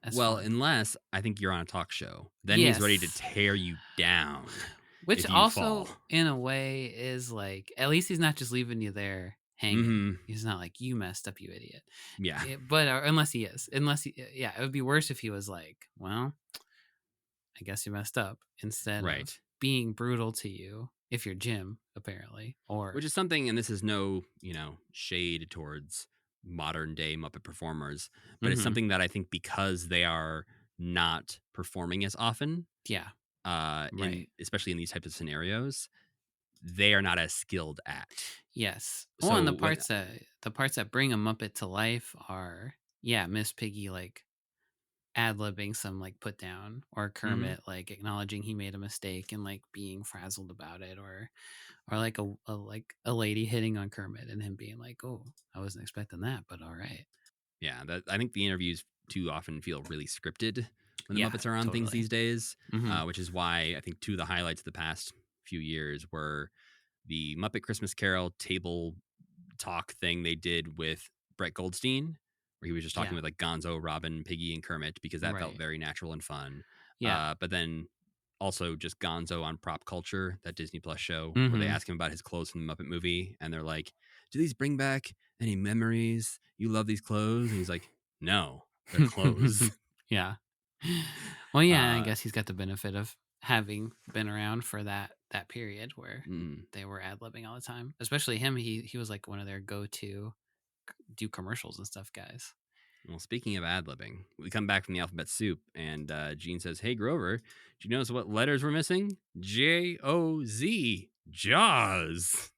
That's
Well,
fun.
unless I think you're on a talk show, then he's ready to
Yes.
tear you down.
Which
if you
also,
fall.
in a way, is like, at least he's not just leaving you there hanging.
Mhm.
He's not like, you messed up, you idiot.
Yeah.
But unless he is. Yeah, it would be worse if he was like, well, I guess you messed up. Instead
Right.
of being brutal to you, if you're Jim, apparently.
Which is something, and this is no, shade towards modern day Muppet performers, but it's
Mhm.
something that I think because they are not performing as often,
Yeah.
right, especially in these types of scenarios, they are not as skilled at.
Yes. Well, and
So
the parts that bring a Muppet to life are, yeah, Miss Piggy like ad-libbing some like put down, or Kermit like acknowledging he made a mistake and like being frazzled about it, or like a lady hitting on Kermit and him being like, oh, I wasn't expecting that, but all right.
Yeah, I think the interviews too often feel really scripted when the
Yeah,
Muppets are on things
totally.
these days,
Mhm.
which is why I think two of the highlights of the past few years were the Muppet Christmas Carol table talk thing they did with Brett Goldstein, where he was just talking
Yeah.
with like Gonzo, Robin, Piggy, and Kermit, because that felt
Right.
very natural and fun.
Yeah.
But then also just Gonzo on Prop Culture, that Disney Plus show, where they
Mhm.
ask him about his clothes from the Muppet movie, and they're like, do these bring back any memories? You love these clothes? And he's like, no, they're clothes.
Yeah. Well, yeah, I
Uh,
guess he's got the benefit of having been around for that period where
mm.
they were ad-libbing all the time. Especially him, he was like one of their go-to do commercials and stuff guys.
Well, speaking of ad-libbing, we come back from the alphabet soup, and Gene says, hey, Grover, do you notice what letters we're missing? J-O-Z, Jaws.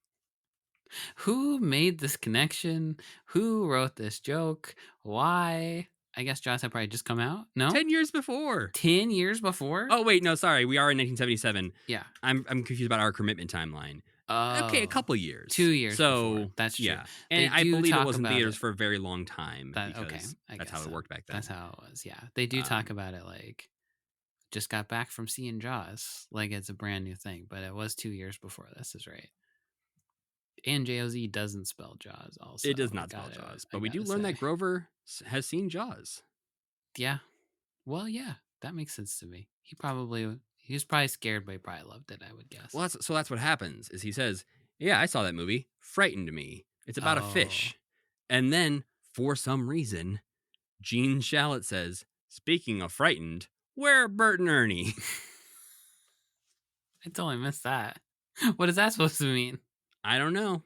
Who made this connection? Who wrote this joke? Why? I guess Jaws had probably just come out. No,
10 years before.
10 years before.
Oh, wait, no, sorry. We are in 1977.
Yeah.
I'm confused about our Kermitment timeline. Okay, a couple years.
2 years
So,
before. That's true.
yeah.
They
And I
do
believe it
talk
was in
about
theaters
it.
for a very long time
Okay,
because
I
that's
guess
how it
so.
worked back then.
That's how it was. Yeah, they do talk about it like just got back from seeing Jaws, like it's a brand new thing. But it was 2 years before this. Is right. And JOZ doesn't spell Jaws. Also,
It does not spell Jaws, but we do learn that Grover has seen Jaws.
Yeah. Well, yeah, that makes sense to me. He was probably scared, but he probably loved it. I would guess.
Well, that's what happens. Is he says, "Yeah, I saw that movie. Frightened me. It's about a fish." And then, for some reason, Gene Shalit says, "Speaking of frightened, where are Bert and Ernie?"
I totally missed that. What is that supposed to mean?
I don't know.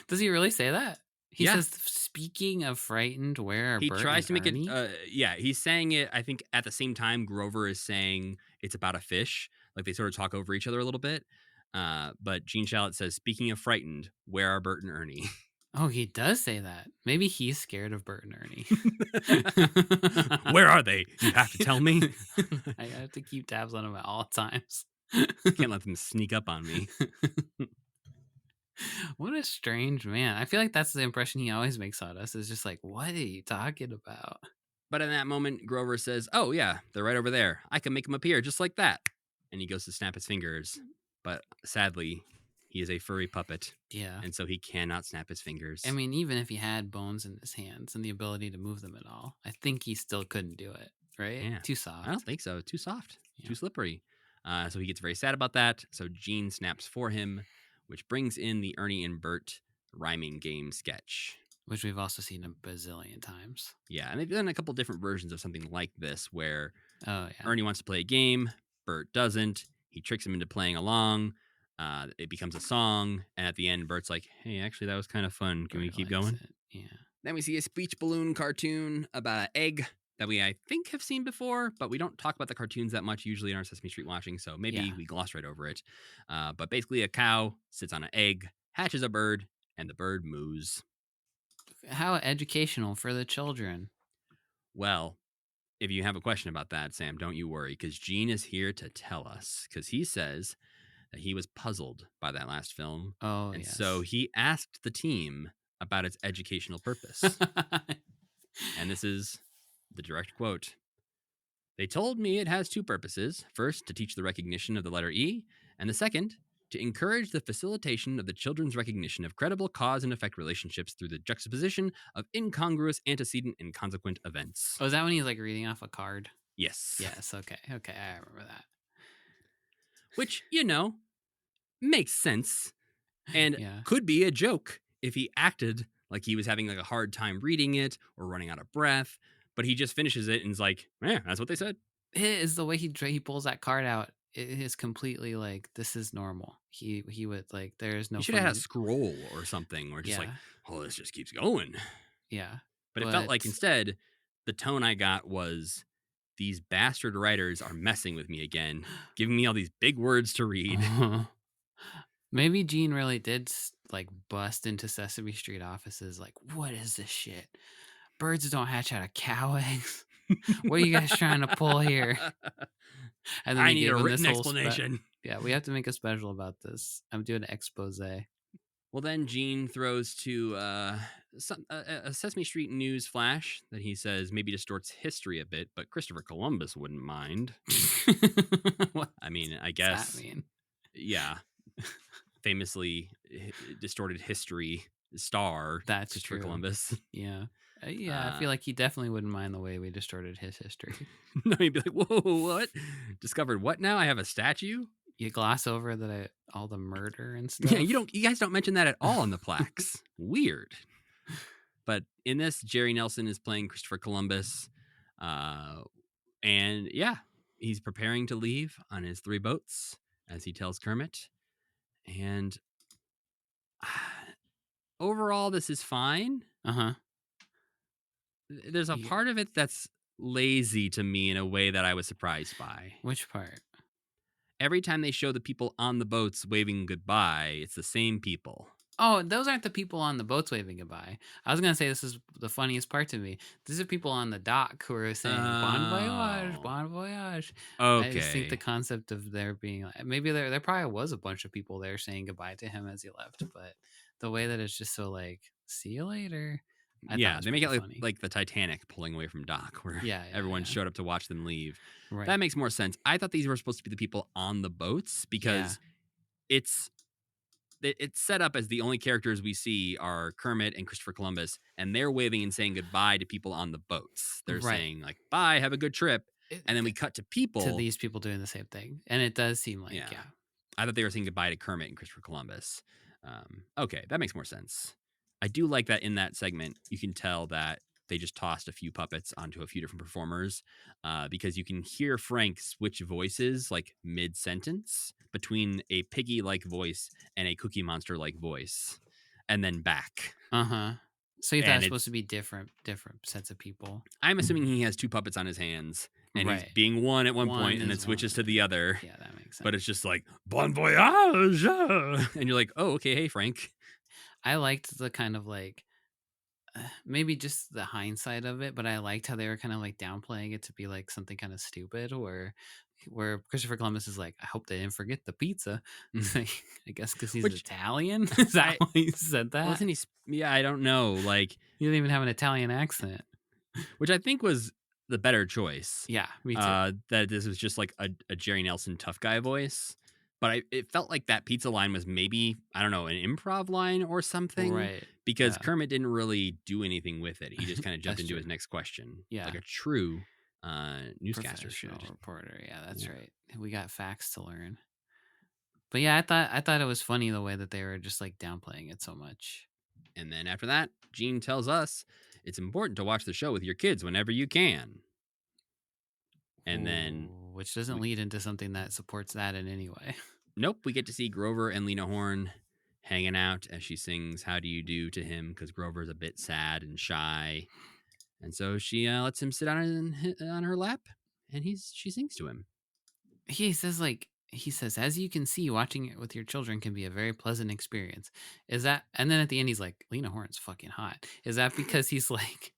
Does he really say that? He
Yeah.
says, "Speaking of frightened, where are
He
Bert
tries to
and
make
Ernie?"
it. Yeah, he's saying it. I think at the same time, Grover is saying it's about a fish. Like they sort of talk over each other a little bit. But Gene Shalit says, "Speaking of frightened, where are Bert and Ernie?"
Oh, he does say that. Maybe he's scared of Bert and Ernie.
Where are they? You have to tell me.
I have to keep tabs on him at all times.
Can't let them sneak up on me.
What a strange man. I feel like that's the impression he always makes on us. Is just like, what are you talking about?
But in that moment, Grover says, "Oh yeah, they're right over there. I can make them appear just like that." And he goes to snap his fingers, but sadly, he is a furry puppet,
Yeah.
and so he cannot snap his fingers.
I mean, even if he had bones in his hands and the ability to move them at all, I think he still couldn't do it, right?
Yeah.
Too soft.
I don't think so. Too soft.
Yeah.
Too slippery. So he gets very sad about that. So Gene snaps for him, which brings in the Ernie and Bert rhyming game sketch.
Which we've also seen a bazillion times.
Yeah, and they've done a couple different versions of something like this where
Oh, yeah.
Ernie wants to play a game, Bert doesn't. He tricks him into playing along. It becomes a song, and at the end, Bert's like, "Hey, actually, that was kind of fun. Can we
Bert
keep
likes
going?"
it. Yeah.
Then we see a speech balloon cartoon about an egg that we, I think, have seen before, but we don't talk about the cartoons that much usually in our Sesame Street watching, so maybe we gloss right over it. But basically, a cow sits on an egg, hatches a bird, and the bird moos.
How educational for the children.
Well, if you have a question about that, Sam, don't you worry, because Gene is here to tell us, because he says that he was puzzled by that last film.
Oh,
And
yes.
so he asked the team about its educational purpose. And this is the direct quote. "They told me it has two purposes. First, to teach the recognition of the letter E, and the second, to encourage the facilitation of the children's recognition of credible cause and effect relationships through the juxtaposition of incongruous antecedent and consequent events."
Oh, is that when he's like reading off a card?
Yes.
Yes. Okay. Okay. I remember that.
Which, makes sense and
Yeah.
could be a joke if he acted like he was having like a hard time reading it or running out of breath, but he just finishes it and is like, "Yeah, that's what they said."
It is the way he pulls that card out. It is completely like, this is normal. He would like, there is no.
You should have had a
funny-
scroll or something or just like, "Oh, this just keeps going."
Yeah.
But it felt like instead the tone I got was, these bastard writers are messing with me again, giving me all these big words to read.
Maybe Gene really did like bust into Sesame Street offices like, what is this shit? Birds don't hatch out of cow eggs. What are you guys trying to pull here? And then
I
they
need
gave
a
him
written
this whole
explanation.
Yeah, we have to make a special about this. I'm doing an expose.
Well, then Gene throws to a Sesame Street news flash that he says maybe distorts history a bit, but Christopher Columbus wouldn't mind.
What
I mean, I
does
guess,
that mean?
yeah, famously distorted history star.
That's
Christopher
true.
Columbus.
Yeah. Yeah, I feel like he definitely wouldn't mind the way we distorted his history.
No, he'd be like, "Whoa, what? Discovered what now? I have a statue?"
You gloss over all the murder and stuff.
Yeah, you guys don't mention that at all in the plaques. Weird. But in this, Jerry Nelson is playing Christopher Columbus. And yeah, he's preparing to leave on his 3 boats, as he tells Kermit. And overall, this is fine.
Uh-huh.
There's a
Yeah.
part of it that's lazy to me in a way that I was surprised by.
Which part?
Every time they show the people on the boats waving goodbye, it's the same people.
Oh, those aren't the people on the boats waving goodbye. I was gonna say this is the funniest part to me. These are people on the dock who are saying "Bon voyage,
Oh.
bon voyage."
Okay.
I just think the concept of there being maybe there probably was a bunch of people there saying goodbye to him as he left, but the way that it's just so like "see you later." I thought
Yeah,
was
they make it
pretty
like,
funny.
like the Titanic pulling away from dock, where
Yeah,
everyone
yeah.
showed up to watch them leave.
Right.
That makes more sense. I thought these were supposed to be the people on the boats because it's set up as the only characters we see are Kermit and Christopher Columbus, and they're waving and saying goodbye to people on the boats. They're
Right.
saying like, "Bye, have a good trip," and then we cut to people.
to these people doing the same thing, and it does seem like yeah.
I thought they were saying goodbye to Kermit and Christopher Columbus. Okay, that makes more sense. I do like that in that segment, you can tell that they just tossed a few puppets onto a few different performers because you can hear Frank switch voices like mid-sentence between a piggy-like voice and a Cookie Monster-like voice, and then back.
Uh-huh. So you thought
And
it's supposed to be different sets of people.
I'm assuming he has 2 puppets on his hands, and he's
Right.
being one at one
One
point and then
is
switches
one.
to the other.
Yeah, that makes sense.
But it's just like, "Bon voyage!" And you're like, "Oh, okay, hey, Frank."
I liked the kind of like maybe just the hindsight of it, but I liked how they were kind of like downplaying it to be like something kind of stupid where Christopher Columbus is like, I hope they didn't forget the pizza. I guess because he's Italian. Is that why he said that?
Wasn't he? Yeah, I don't know. Like,
he didn't even have an Italian accent,
which I think was the better choice.
Yeah, me too.
That this was just like a Jerry Nelson tough guy voice. But it felt like that pizza line was maybe, I don't know, an improv line or something.
Right.
Because Kermit didn't really do anything with it. He just kind of jumped into
true.
his next question.
Yeah.
Like a true newscaster
Professional
should.
reporter. Yeah, that's right. We got facts to learn. But yeah, I thought it was funny the way that they were just like downplaying it so much.
And then after that, Gene tells us it's important to watch the show with your kids whenever you can. And then,
which doesn't lead into something that supports that in any way.
Nope, we get to see Grover and Lena Horne hanging out as she sings "How Do You Do" to him because Grover's a bit sad and shy. And so she lets him sit on her lap, and she sings to him.
He says, as you can see, watching it with your children can be a very pleasant experience. Is that? And then at the end, he's like, Lena Horne's fucking hot. Is that because he's like,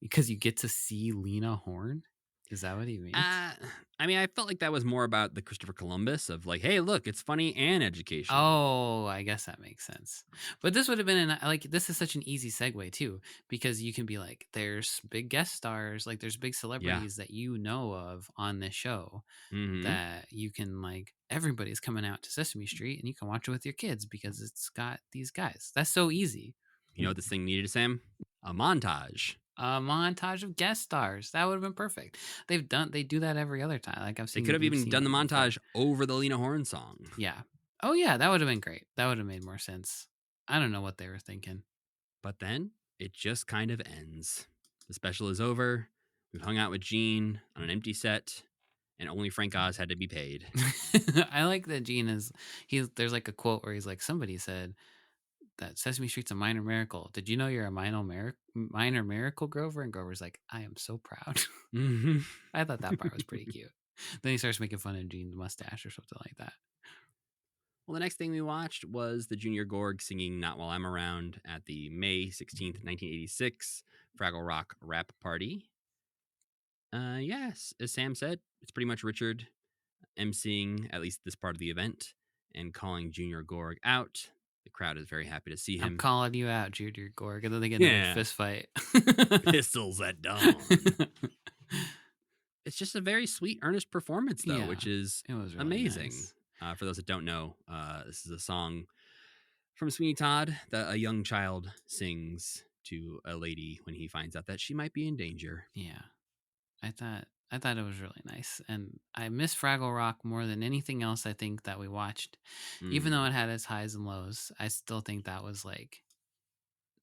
because you get to see Lena Horne? Is that what he means?
I mean, I felt like that was more about the Christopher Columbus of like, hey, look, it's funny and educational.
Oh, I guess that makes sense. But this would have been this is such an easy segue too, because you can be like, there's big guest stars, like there's big celebrities that you know of on this show that you can like, everybody's coming out to Sesame Street and you can watch it with your kids because it's got these guys. That's so easy.
You know what this thing needed, Sam? A montage.
A montage of guest stars. That would have been perfect. They do that every other time. Like I've seen.
They could have even done the montage over the Lena Horne song.
Yeah. Oh yeah, that would have been great. That would have made more sense. I don't know what they were thinking.
But then it just kind of ends. The special is over. We've hung out with Gene on an empty set, and only Frank Oz had to be paid.
I like that Gene there's like a quote where he's like, somebody said that Sesame Street's a minor miracle. Did you know you're a minor miracle, Grover? And Grover's like, I am so proud. I thought that part was pretty cute. Then he starts making fun of Gene's mustache or something like that.
Well, the next thing we watched was the Junior Gorg singing Not While I'm Around at the May 16th, 1986 Fraggle Rock Rap Party. Yes, as Sam said, it's pretty much Richard emceeing at least this part of the event and calling Junior Gorg out. The crowd is very happy to see him.
I'm calling you out, Junior Gorg. And then they get in a fist fight.
Pistols at dawn. It's just a very sweet, earnest performance, though, which is
really
amazing.
Nice.
For those that don't know, this is a song from Sweeney Todd that a young child sings to a lady when he finds out that she might be in danger.
Yeah. I thought I thought it was really nice, and I miss Fraggle Rock more than anything else. I think that we watched, even though
Mm,
it had its highs and lows. I still think that was like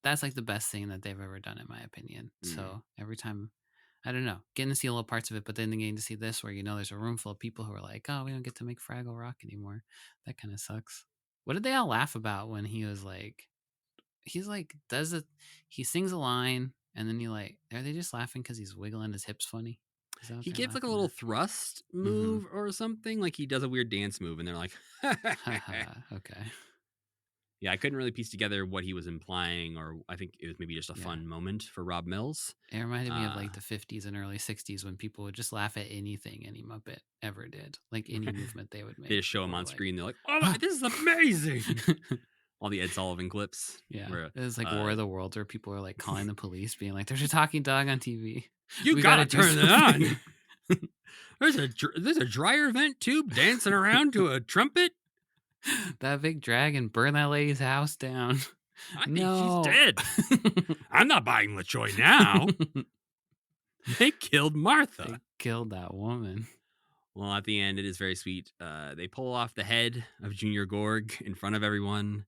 that's like the best thing that they've ever done, in my opinion.
mm.
So every time, I don't know, getting to see little parts of it, but then getting to see this where there's a room full of people who are like, oh, we don't get to make Fraggle Rock anymore. That kind of sucks. What did they all laugh about when he was like, he's like, he sings a line and then are they just laughing because he's wiggling his hips funny? Is that what
He
they're
gives like a
laughing
little
at?
thrust
Mm-hmm.
move or something. Like he does a weird dance move, and they're like,
Haha. Okay.
yeah, I couldn't really piece together what he was implying, or I think it was maybe just a
Yeah.
fun moment for Rob Mills.
It reminded me of
Uh,
like the 50s and early 60s when people would just laugh at anything any Muppet ever did. Like any movement they would make.
they just show him
People
on
were like,
screen. They're like, "Oh, my, this is amazing!" All the Ed Sullivan clips.
yeah.
Where
It was like War of the Worlds where people are like calling the police, being like, there's a talking dog on TV.
you
We
gotta
do
turn it on.
something."
There's a dryer vent tube dancing around to a trumpet.
That big dragon burned that lady's house down. No.
She's dead. I'm not buying LaChoy now. They killed Martha.
They killed that woman.
Well, at the end, it is very sweet. They pull off the head of Junior Gorg in front of everyone.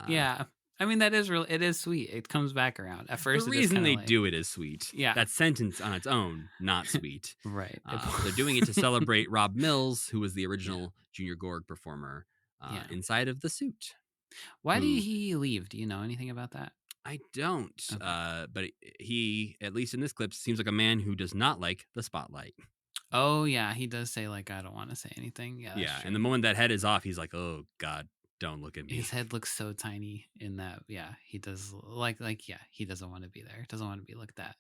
Yeah. I mean, that is real. It is sweet. It comes back around. At first,
The
it is
reason
kinda
they
like,
do it is sweet.
Yeah.
That sentence on its own, not sweet.
right.
They're doing it to celebrate Rob Mills, who was the original Junior Gorg performer,
Yeah.
inside of the suit.
Why
who-
did he leave? Do you know anything about that?
I don't.
Okay.
But he, at least in this clip, seems like a man who does not like the spotlight.
Oh, yeah. He does say, like, I don't want to say anything. Yeah.
Yeah,
That's
and the
true.
moment that head is off, he's like, "Oh God, don't look at me."
His head looks so tiny in that. Yeah. He does. Yeah. He doesn't want to be there. Doesn't want to be looked at.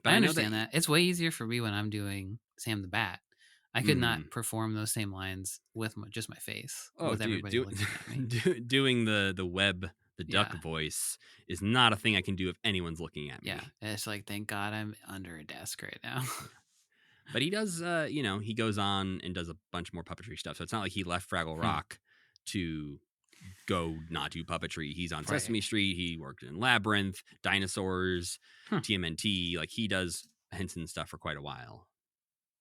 But
I
I know
understand that. It's way easier for me when I'm doing Sam the Bat. I could not perform those same lines with just my face.
Oh,
with
dude,
everybody looking at me.
doing the web, the duck
Yeah.
voice is not a thing I can do if anyone's looking at me.
Yeah. It's like, thank God I'm under a desk right now.
But he does, he goes on and does a bunch more puppetry stuff. So it's not like he left Fraggle Rock to go not do puppetry. He's on Sesame Street. He worked in Labyrinth, Dinosaurs, TMNT. Like he does Henson stuff for quite a while.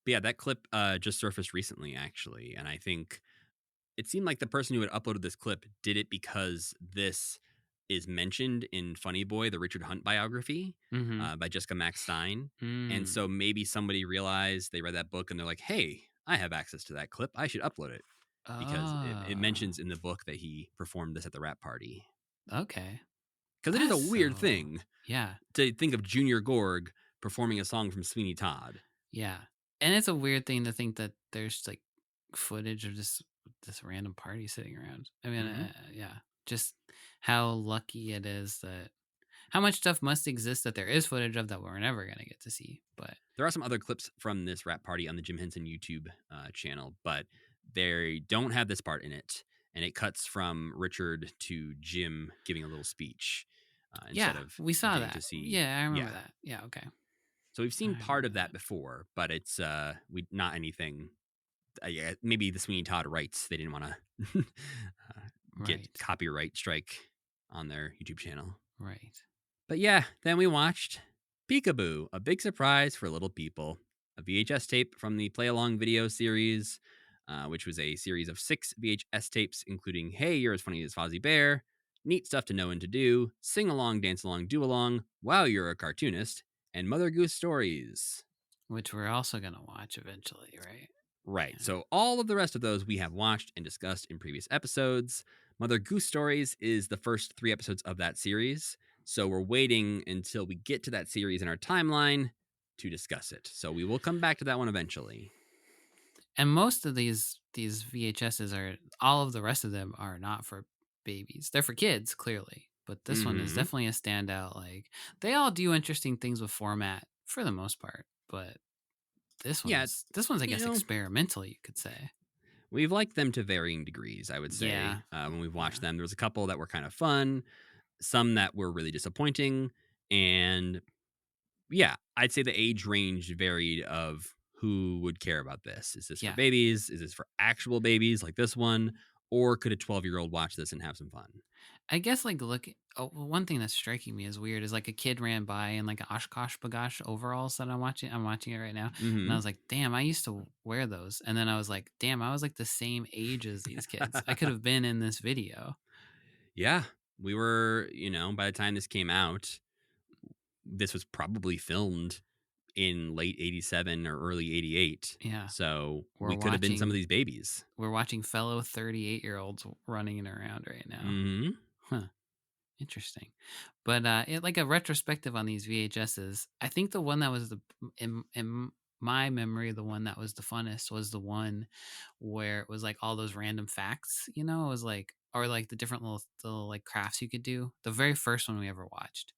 But yeah, that clip just surfaced recently, actually. And I think it seemed like the person who had uploaded this clip did it because this is mentioned in Funny Boy, the Richard Hunt biography by Jessica Max Stein. And so maybe somebody realized, they read that book and they're like, hey, I have access to that clip. I should upload it. Because it mentions in the book that he performed this at the rap party.
Okay.
Because it is a weird thing
Yeah.
to think of Junior Gorg performing a song from Sweeney Todd.
Yeah. And it's a weird thing to think that there's like footage of this random party sitting around. I mean, yeah, just how lucky it is that how much stuff must exist that there is footage of that we're never going to get to see. But
there are some other clips from this rap party on the Jim Henson YouTube channel, but they don't have this part in it. And it cuts from Richard to Jim giving a little speech. Instead of
we saw
getting
that.
to see,
yeah, I remember that. Yeah, okay.
So we've seen part of that before, but it's not anything. Yeah, maybe the Sweeney Todd rights, they didn't want to get copyright strike on their YouTube channel.
Right.
But yeah, then we watched Peekaboo, A Big Surprise for Little People, a VHS tape from the Play Along video series, which was a series of 6 VHS tapes, including Hey, You're as Funny as Fozzie Bear, Neat Stuff to Know and to Do, Sing Along, Dance Along, Do Along, Wow, You're a Cartoonist, and Mother Goose Stories.
Which we're also going to watch eventually, right?
Right. So all of the rest of those we have watched and discussed in previous episodes. Mother Goose Stories is the first 3 episodes of that series. So we're waiting until we get to that series in our timeline to discuss it. So we will come back to that one eventually.
And most of these VHSs are, all of the rest of them are not for babies. They're for kids, clearly. But this one is definitely a standout. Like, they all do interesting things with format for the most part. But this one's, I guess, experimental, you could say.
We've liked them to varying degrees, I would say.
Yeah.
When we've watched them, there was a couple that were kind of fun, some that were really disappointing. And yeah, I'd say the age range varied of who would care about this. Is this for babies? Is this for actual babies like this one? or could a 12-year-old watch this and have some fun?
I guess like one thing that's striking me as weird is like a kid ran by in like a Oshkosh Bagosh overalls that I'm watching. I'm watching it right now, and I was like, "Damn, I used to wear those." And then I was like, "Damn, I was like the same age as these kids. I could have been in this video."
Yeah, we were. By the time this came out, this was probably filmed in late 87 or early 88.
Yeah.
So
We're
we could have been some of
watching-
these babies.
We're watching fellow 38-year-olds running around right now.
Mm-hmm.
Huh. Interesting. But like a retrospective on these VHSs, I think the one that was in my memory, the one that was the funnest was the one where it was like all those random facts, it was like, or like the different little like crafts you could do. The very first one we ever watched.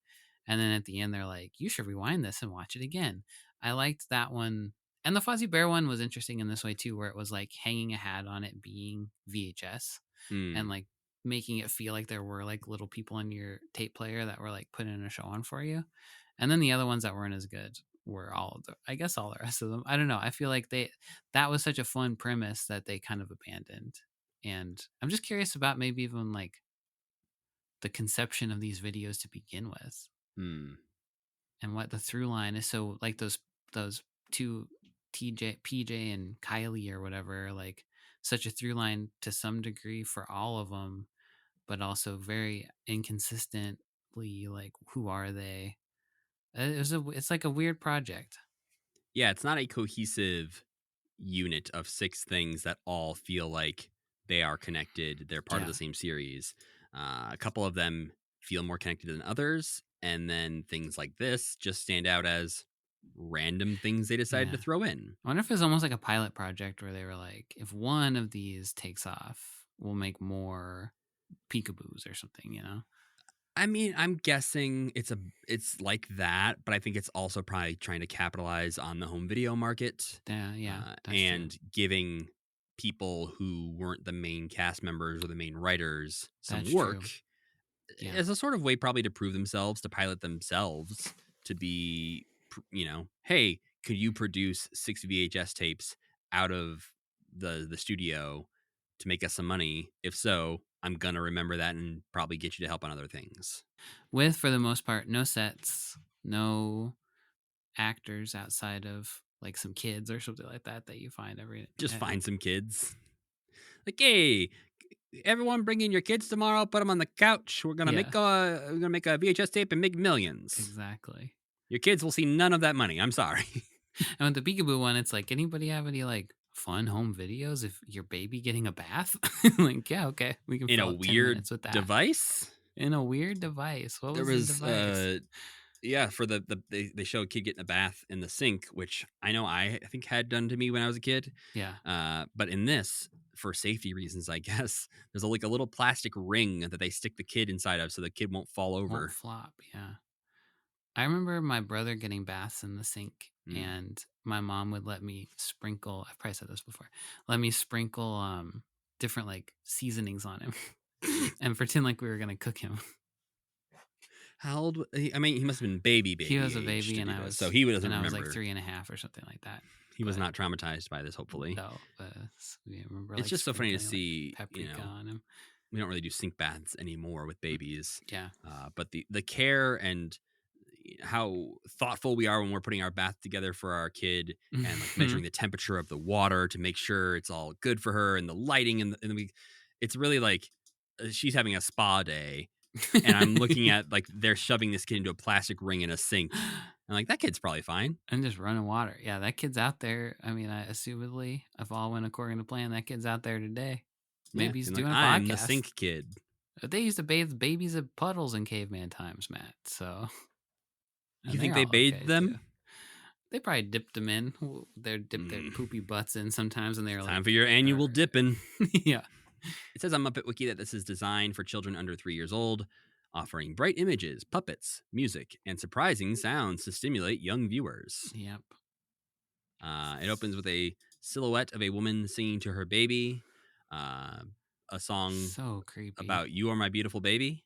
And then at the end, they're like, you should rewind this and watch it again. I liked that one. And the Fuzzy Bear one was interesting in this way too, where it was like hanging a hat on it being VHS and like making it feel like there were like little people in your tape player that were like putting a show on for you. And then the other ones that weren't as good were all the rest of them. I don't know. I feel like that was such a fun premise that they kind of abandoned. And I'm just curious about maybe even like the conception of these videos to begin with. And what the through line is. So like those two PJ and Kylie or whatever, like such a through line to some degree for all of them, but also very inconsistently like who are they? It's like a weird project.
Yeah, it's not a cohesive unit of 6 things that all feel like they are connected. They're part of the same series. A couple of them feel more connected than others, and then things like this just stand out as random things they decided to throw in.
I wonder if it's almost like a pilot project where they were like, if one of these takes off, we'll make more peekaboos or something,
I mean, I'm guessing it's like that, but I think it's also probably trying to capitalize on the home video market.
Yeah,
and giving people who weren't the main cast members or the main writers some work as a sort of way probably to prove themselves, to pilot themselves, to be, hey, could you produce 6 VHS tapes out of the studio to make us some money? If so, I'm gonna remember that and probably get you to help on other things.
With, for the most part, no sets, no actors outside of like some kids or something like that you find
just find some kids. Like, hey, everyone bring in your kids tomorrow, put them on the couch. We're gonna make a VHS tape and make millions.
Exactly.
Your kids will see none of that money. I'm sorry.
And with the Peekaboo one, it's like, anybody have any like fun home videos of your baby getting a bath? Like, yeah, okay, we can
in
fill
a
up 10
weird
minutes with that.
device.
In a weird device. What was the device?
For they show a kid getting a bath in the sink, which I know I think had done to me when I was a kid.
Yeah.
But in this, for safety reasons, I guess, there's like a little plastic ring that they stick the kid inside of so the kid won't fall over.
Won't flop, yeah. I remember my brother getting baths in the sink, and my mom would let me sprinkle, I've probably said this before, let me sprinkle different like seasonings on him and pretend like we were going to cook him.
How old? I mean, he must have been baby.
He was a baby, and I was,
so he doesn't remember.
I was like 3.5 or something like that.
He was not traumatized by this, hopefully.
No, but we remember.
It's just so funny to see.
Like paprika on him.
We don't really do sink baths anymore with babies.
Yeah.
But the care and how thoughtful we are when we're putting our bath together for our kid, and like measuring the temperature of the water to make sure it's all good for her, and the lighting, and it's really like she's having a spa day. And I'm looking at like they're shoving this kid into a plastic ring in a sink. I'm like, that kid's probably fine.
And just running water. Yeah, that kid's out there. I mean, assumedly, if all went according to plan, that kid's out there today. Maybe he's doing a podcast.
I'm the sink kid.
They used to bathe babies in puddles in caveman times, Matt. So
you think they bathed them?
Too. They probably dipped them in. They dipped their poopy butts in sometimes, and they were like,
time for your annual dipping.
Yeah.
It says on Muppet Wiki that this is designed for children under 3 years old, offering bright images, puppets, music, and surprising sounds to stimulate young viewers.
Yep.
It opens with a silhouette of a woman singing to her baby, a song
so creepy
about "You Are My Beautiful Baby,"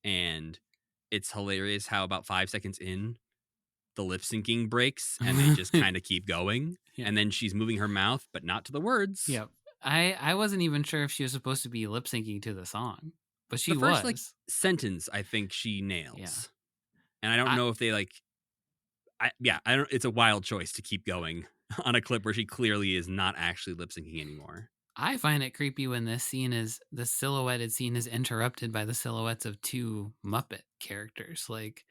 and it's hilarious how about 5 seconds in, the lip syncing breaks and they just kind of keep going, and then she's moving her mouth, but not to the words.
Yep. I wasn't even sure if she was supposed to be lip syncing to the song, but she
The first like
was.
sentence, I think she nails,
Yeah.
and I don't
I-
know if they like. I don't. It's a wild choice to keep going on a clip where she clearly is not actually lip syncing anymore.
I find it creepy when the silhouetted scene is interrupted by the silhouettes of two Muppet characters, like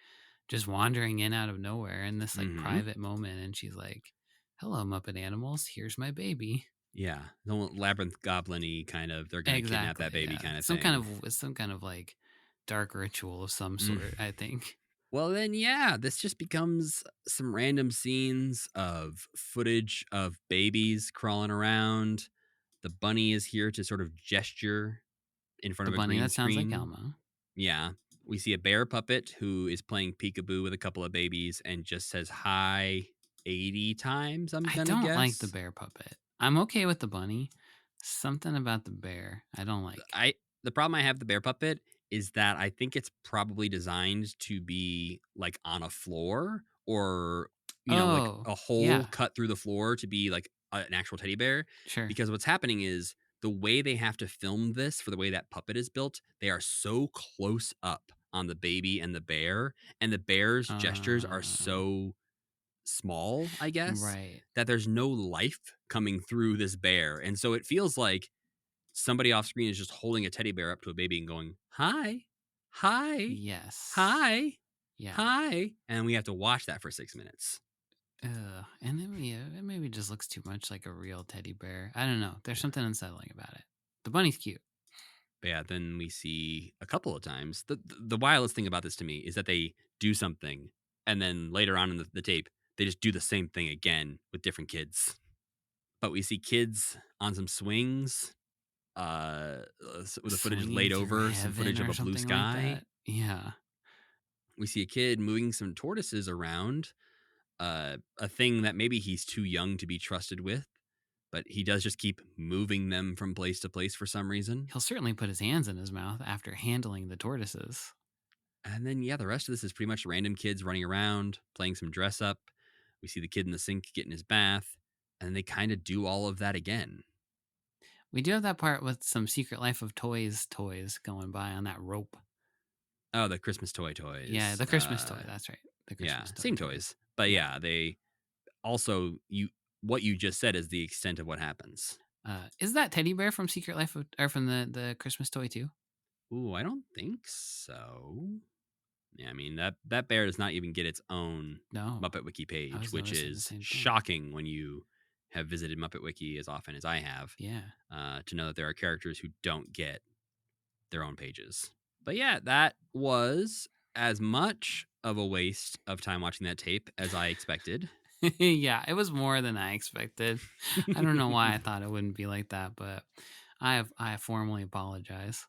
just wandering in out of nowhere in this like
Mhm.
private moment, and she's like, "Hello, Muppet animals. Here's my baby."
Yeah, the labyrinth goblin-y kind of. They're gonna kidnap that baby
yeah.
kind of
Some
thing.
some kind of like dark ritual of some sort. I think.
Well, then, yeah, this just becomes some random scenes of footage of babies crawling around. The bunny is here to sort of gesture in front
The
of a
bunny
green
that sounds like
screen.
Elmo.
Yeah. We see a bear puppet who is playing peekaboo with a couple of babies and just says hi 80 times, I'm
I
going to
don't like the
guess.
bear puppet. I'm okay with the bunny. Something about the bear I don't like.
The problem I have with the bear puppet is that I think it's probably designed to be like on a floor or like
Oh,
a hole
yeah,
cut through the floor to be like an actual teddy bear.
sure.
Because what's happening is the way they have to film this for the way that puppet is built, they are so close up on the baby and the bear's gestures are so small, I guess,
Right.
that there's no life coming through this bear. And so it feels like somebody off screen is just holding a teddy bear up to a baby and going, "Hi, hi,
Yes.
hi,
Yeah.
hi," and we have to watch that for 6 minutes.
And then it maybe just looks too much like a real teddy bear. I don't know. There's something unsettling about it. The bunny's cute.
But yeah, then we see a couple of times. The wildest thing about this to me is that they do something, and then later on in the tape, they just do the same thing again with different kids. But we see kids on some swings, with the footage
Swinging
laid
through
over some footage
heaven
of
or
a blue
something like
sky.
that. Yeah.
We see a kid moving some tortoises around, a thing that maybe he's too young to be trusted with, but he does just keep moving them from place to place for some reason.
He'll certainly put his hands in his mouth after handling the tortoises.
And then, yeah, the rest of this is pretty much random kids running around, playing some dress up. We see the kid in the sink getting his bath, and they kind of do all of that again.
We do have that part with some Secret Life of toys going by on that rope.
Oh, the Christmas toys.
Yeah, the Christmas toy. That's right. The
Yeah,
Christmas toy.
same toys. But yeah, they also, what you just said is the extent of what happens.
Is that teddy bear from Secret Life of, or from the Christmas toy too?
Ooh, I don't think so. Yeah, I mean that bear does not even get its own
No.
Muppet Wiki page,
was
which
noticing the
is
same thing.
shocking when you have visited Muppet Wiki as often as I have.
Yeah.
To know that there are characters who don't get their own pages. But yeah, that was as much of a waste of time watching that tape as I expected.
Yeah, it was more than I expected. I don't know why I thought it wouldn't be like that, but I formally apologize.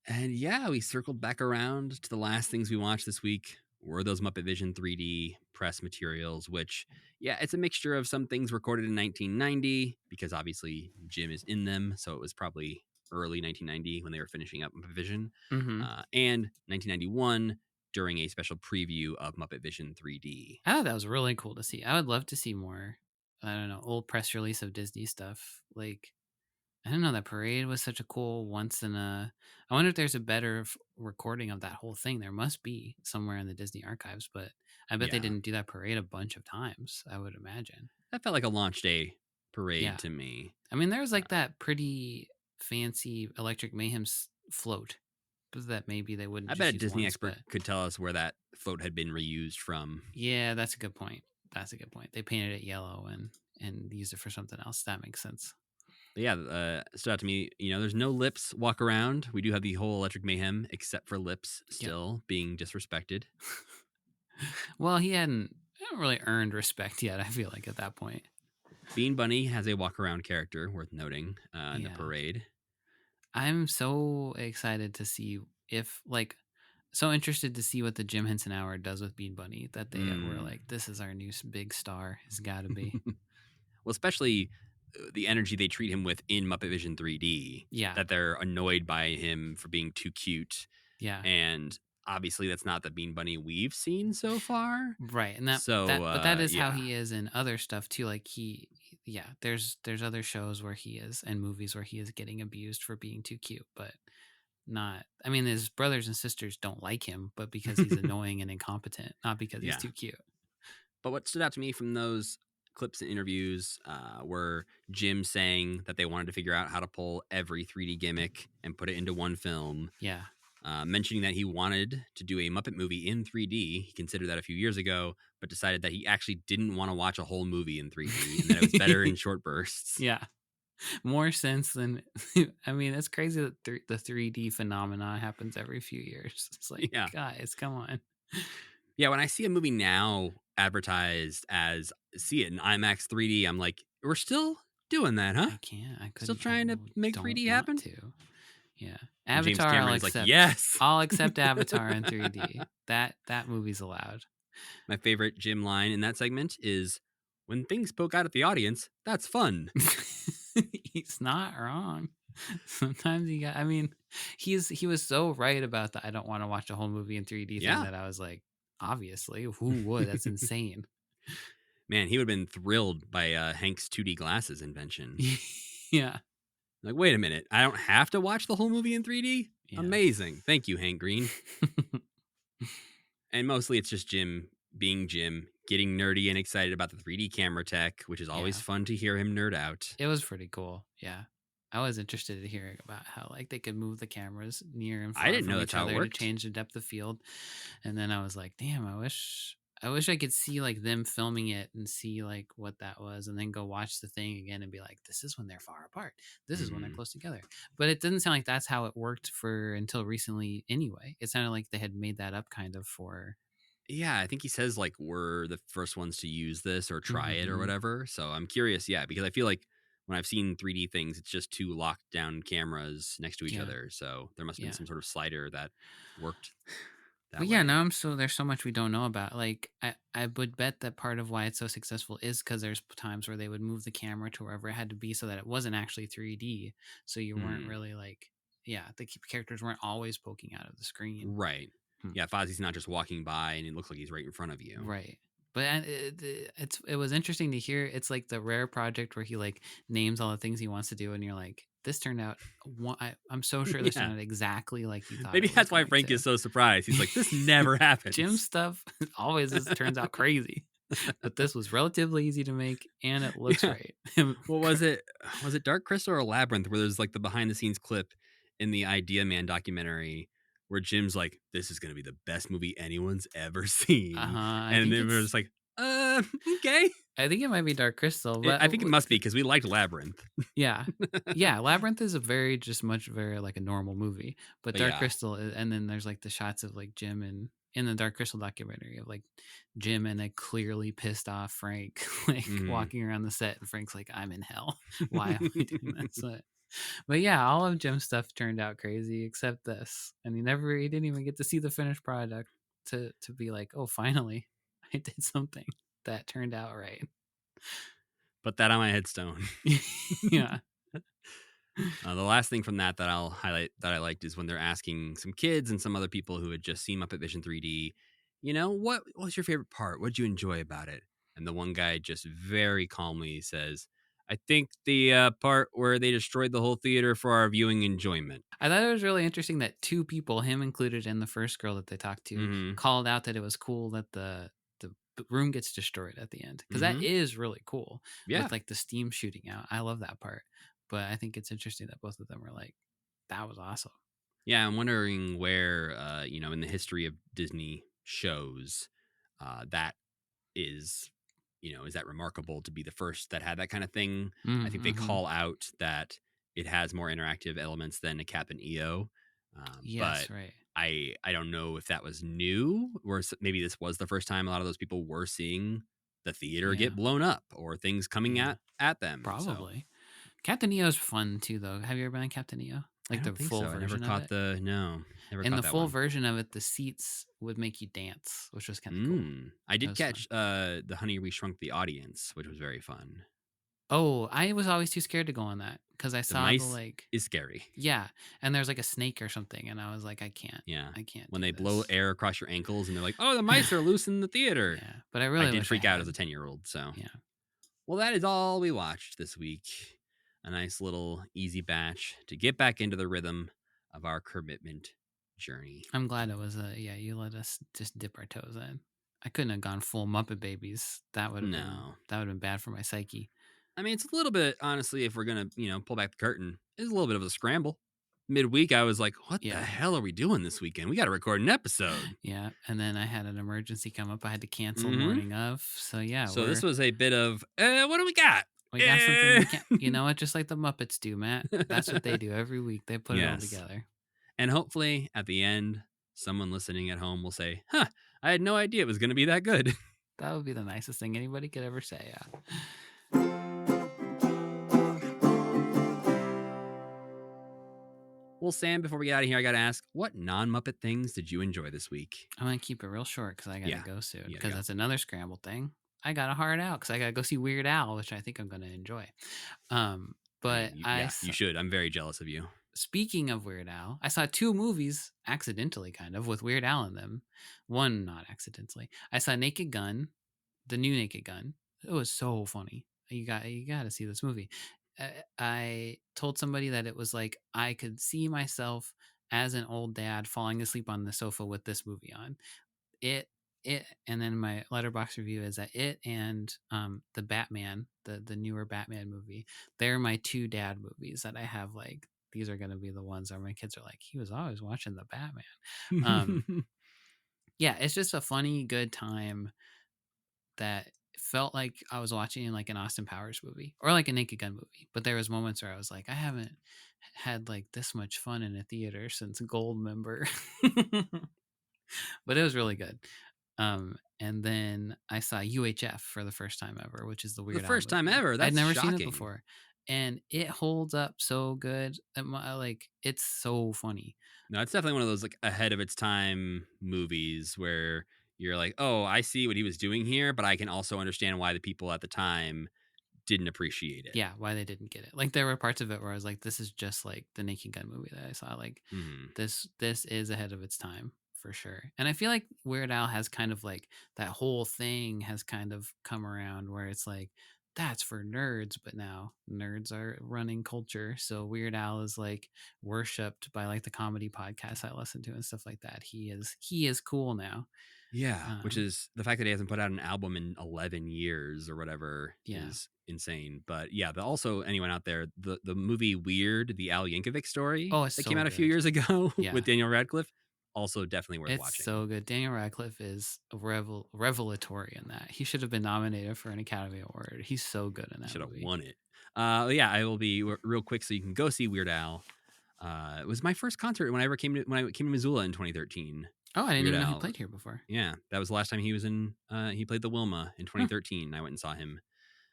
And yeah, we circled back around to the last things we watched this week were those MuppetVision 3D press materials, which, yeah, it's a mixture of some things recorded in 1990, because obviously Jim is in them, so it was probably early 1990 when they were finishing up MuppetVision, and 1991 during a special preview of MuppetVision 3D.
I thought that was really cool to see. I would love to see more, I don't know, old press release of Disney stuff. Like, I don't know, that parade was such a cool once in a... I wonder if there's a better recording of that whole thing. There must be somewhere in the Disney archives, but I bet they
Yeah.
didn't do that parade a bunch of times, I would imagine.
That felt like a launch day parade to me.
I mean, there was like that pretty fancy Electric Mayhem float, but that maybe they wouldn't
I
just
bet a
use
Disney
once,
expert
but...
could tell us where that float had been reused from.
Yeah, that's a good point. They painted it yellow and used it for something else. That makes sense.
But yeah, it stood out to me, there's no Lips walk around. We do have the whole Electric Mayhem, except for Lips still being disrespected.
Well, he hadn't really earned respect yet, I feel like, at that point.
Bean Bunny has a walk around character worth noting in the parade.
I'm so excited to see so interested to see what the Jim Henson Hour does with Bean Bunny, that they were like, this is our new big star. It's got to be.
Well, especially the energy they treat him with in MuppetVision 3D.
Yeah.
That they're annoyed by him for being too cute.
Yeah.
And obviously that's not the Bean Bunny we've seen so far.
Right. And but that is how he is in other stuff too. Like yeah, there's other shows where he is and movies where he is getting abused for being too cute, but not. I mean, his brothers and sisters don't like him, but because he's annoying and incompetent, not because he's
Yeah.
too cute.
But what stood out to me from those clips and interviews were Jim saying that they wanted to figure out how to pull every 3D gimmick and put it into one film.
Yeah.
Mentioning that he wanted to do a Muppet movie in 3D. He considered that a few years ago, but decided that he actually didn't want to watch a whole movie in 3D and that it was better in short bursts.
Yeah. More sense than I mean, it's crazy that the 3D phenomenon happens every few years. It's like,
Yeah.
guys, come on.
Yeah, when I see a movie now advertised as see it in IMAX 3D, I'm like, we're still doing that, huh?
I can't. I couldn't.
Still trying to make
don't
3D
want
happen?
to. Yeah.
And James
Avatar, I'll
Cameron's like,
accept.
yes.
I'll accept Avatar in 3D. That movie's allowed.
My favorite Jim line in that segment is, when things poke out at the audience, that's fun.
He's not wrong. Sometimes I mean, he was so right about the I don't want to watch a whole movie in 3D
Yeah.
thing that I was like, obviously, who would? That's insane.
Man, he would have been thrilled by Hank's 2D glasses invention.
Yeah.
Like, wait a minute, I don't have to watch the whole movie in 3D?
Yeah.
Amazing. Thank you, Hank Green. And mostly it's just Jim being Jim, getting nerdy and excited about the 3D camera tech, which is always fun to hear him nerd out.
It was pretty cool. Yeah. I was interested in hearing about how like they could move the cameras near and far
I didn't
from
know
each
that's how it
other to
worked.
change the depth of field. And then I was like, damn, I wish I could see like them filming it and see like what that was and then go watch the thing again and be like, this is when they're far apart. This is when they're close together. But it doesn't sound like that's how it worked for until recently anyway. It sounded like they had made that up kind of for.
Yeah, I think he says like we're the first ones to use this or try it or whatever. So I'm curious, because I feel like when I've seen 3D things, it's just two locked down cameras next to each other. So there must have been some sort of slider that worked.
But yeah, now there's so much we don't know about. Like I would bet that part of why it's so successful is because there's times where they would move the camera to wherever it had to be so that it wasn't actually 3D. So you weren't really like, the characters weren't always poking out of the screen.
Right. Yeah, Fozzie's not just walking by and it looks like he's right in front of you.
Right. But it was interesting to hear. It's like the rare project where he like names all the things he wants to do, and you're like, this turned out. I'm so sure this turned out exactly like you thought.
Maybe that's why Frank is so surprised. He's like, this never happens.
Jim's stuff always turns out crazy, but this was relatively easy to make, and it looks right.
What was it? Was it Dark Crystal or Labyrinth? Where there's like the behind the scenes clip in the Idea Man documentary where Jim's like, this is going to be the best movie anyone's ever seen. And then we're just like, okay.
I think it might be Dark Crystal. But
I think it must be because we liked Labyrinth.
Yeah. Labyrinth is very like a normal movie, but Dark Crystal, and then there's like the shots of like Jim and in the Dark Crystal documentary of like Jim and a clearly pissed off Frank, like walking around the set, and Frank's like, I'm in hell. Why am I doing that? But yeah, all of Jim's stuff turned out crazy except this, and he didn't even get to see the finished product to be like, oh, finally, I did something that turned out right.
Put that on my headstone.
Yeah.
The last thing from that I'll highlight that I liked is when they're asking some kids and some other people who had just seen MuppetVision 3D, what was your favorite part? What did you enjoy about it? And the one guy just very calmly says, I think the part where they destroyed the whole theater for our viewing enjoyment.
I thought it was really interesting that two people, him included and the first girl that they talked to, called out that it was cool that the room gets destroyed at the end. Because that is really cool. Yeah. With like the steam shooting out. I love that part. But I think it's interesting that both of them were like, that was awesome.
Yeah, I'm wondering where, in the history of Disney shows, that is... is that remarkable to be the first that had that kind of thing? I think they call out that it has more interactive elements than a Cap and EO.
Yes,
but
right.
I don't know if that was new, or maybe this was the first time a lot of those people were seeing the theater get blown up or things coming at them.
Probably.
So.
Captain EO is fun too, though. Have you ever been on Captain EO? Like the full version
I never
of
caught
it?
never
in
caught
the
that
full
one.
version of it, the seats would make you dance, which was kind of cool.
I did catch the Honey We Shrunk the Audience, which was very fun.
Oh, I was always too scared to go on that because I saw
mice
the like
is scary.
Yeah, and there's like a snake or something, and I was like, I can't.
Yeah,
I can't.
When they blow air across your ankles, and they're like, "Oh, the mice are loose in the theater."
Yeah, but I did
freak out as a 10-year-old. So
yeah,
Well, that is all we watched this week. A nice little easy batch to get back into the rhythm of our Kermitment journey.
I'm glad it was you let us just dip our toes in. I couldn't have gone full Muppet Babies. That would have been bad for my psyche.
I mean, it's a little bit, honestly, if we're going to, pull back the curtain, it's a little bit of a scramble. Midweek, I was like, what the hell are we doing this weekend? We got to record an episode.
Yeah. And then I had an emergency come up. I had to cancel morning of. So, yeah.
So this was a bit of, what do we got?
We got something we can't, you know what? Just like the Muppets do, Matt. That's what they do every week. They put it all together.
And hopefully at the end, someone listening at home will say, huh, I had no idea it was going to be that good.
That would be the nicest thing anybody could ever say. Yeah.
Well, Sam, before we get out of here, I got to ask, what non-Muppet things did you enjoy this week?
I'm going to keep it real short because I got to go soon. Because that's another scramble thing. I got a hard out because I got to go see Weird Al, which I think I'm going to enjoy. But
you should. I'm very jealous of you.
Speaking of Weird Al, I saw 2 movies accidentally, kind of, with Weird Al in them. One not accidentally. I saw Naked Gun, the new Naked Gun. It was so funny. You got to see this movie. I told somebody that it was like I could see myself as an old dad falling asleep on the sofa with this movie on. It and then my Letterboxd review is that it and the Batman, the newer Batman movie, they're my 2 dad movies that I have. Like, these are going to be the ones where my kids are like, he was always watching the Batman. Yeah, it's just a funny, good time that felt like I was watching like an Austin Powers movie or like a Naked Gun movie. But there was moments where I was like, I haven't had like this much fun in a theater since Goldmember. But it was really good. And then I saw UHF for the first time ever, which is the Weird Al
first
movie.
time ever. That's
I'd never
shocking.
seen it before, and it holds up so good. Like, it's so funny.
No, it's definitely one of those like ahead of its time movies where you're like, oh, I see what he was doing here, but I can also understand why the people at the time didn't appreciate it.
Yeah, why they didn't get it. Like, there were parts of it where I was like, this is just like the Naked Gun movie that I saw. Like, this is ahead of its time for sure. And I feel like Weird Al has kind of like that whole thing has kind of come around where it's like, that's for nerds, but now nerds are running culture. So Weird Al is like worshipped by like the comedy podcasts I listen to and stuff like that. He is cool now.
Yeah, which is the fact that he hasn't put out an album in 11 years or whatever is insane. But yeah, also anyone out there, the movie Weird, the Al Yankovic story that came out a few years ago with Daniel Radcliffe, also definitely worth watching. It's
so good. Daniel Radcliffe is revelatory in that. He should have been nominated for an Academy Award. He's so good in that
should have
movie.
won it. Yeah, I will be real quick so you can go see Weird Al. It was my first concert when I came to Missoula in 2013.
Oh, I didn't even know he played here before.
Yeah, that was the last time he was in. He played the Wilma in 2013. I went and saw him.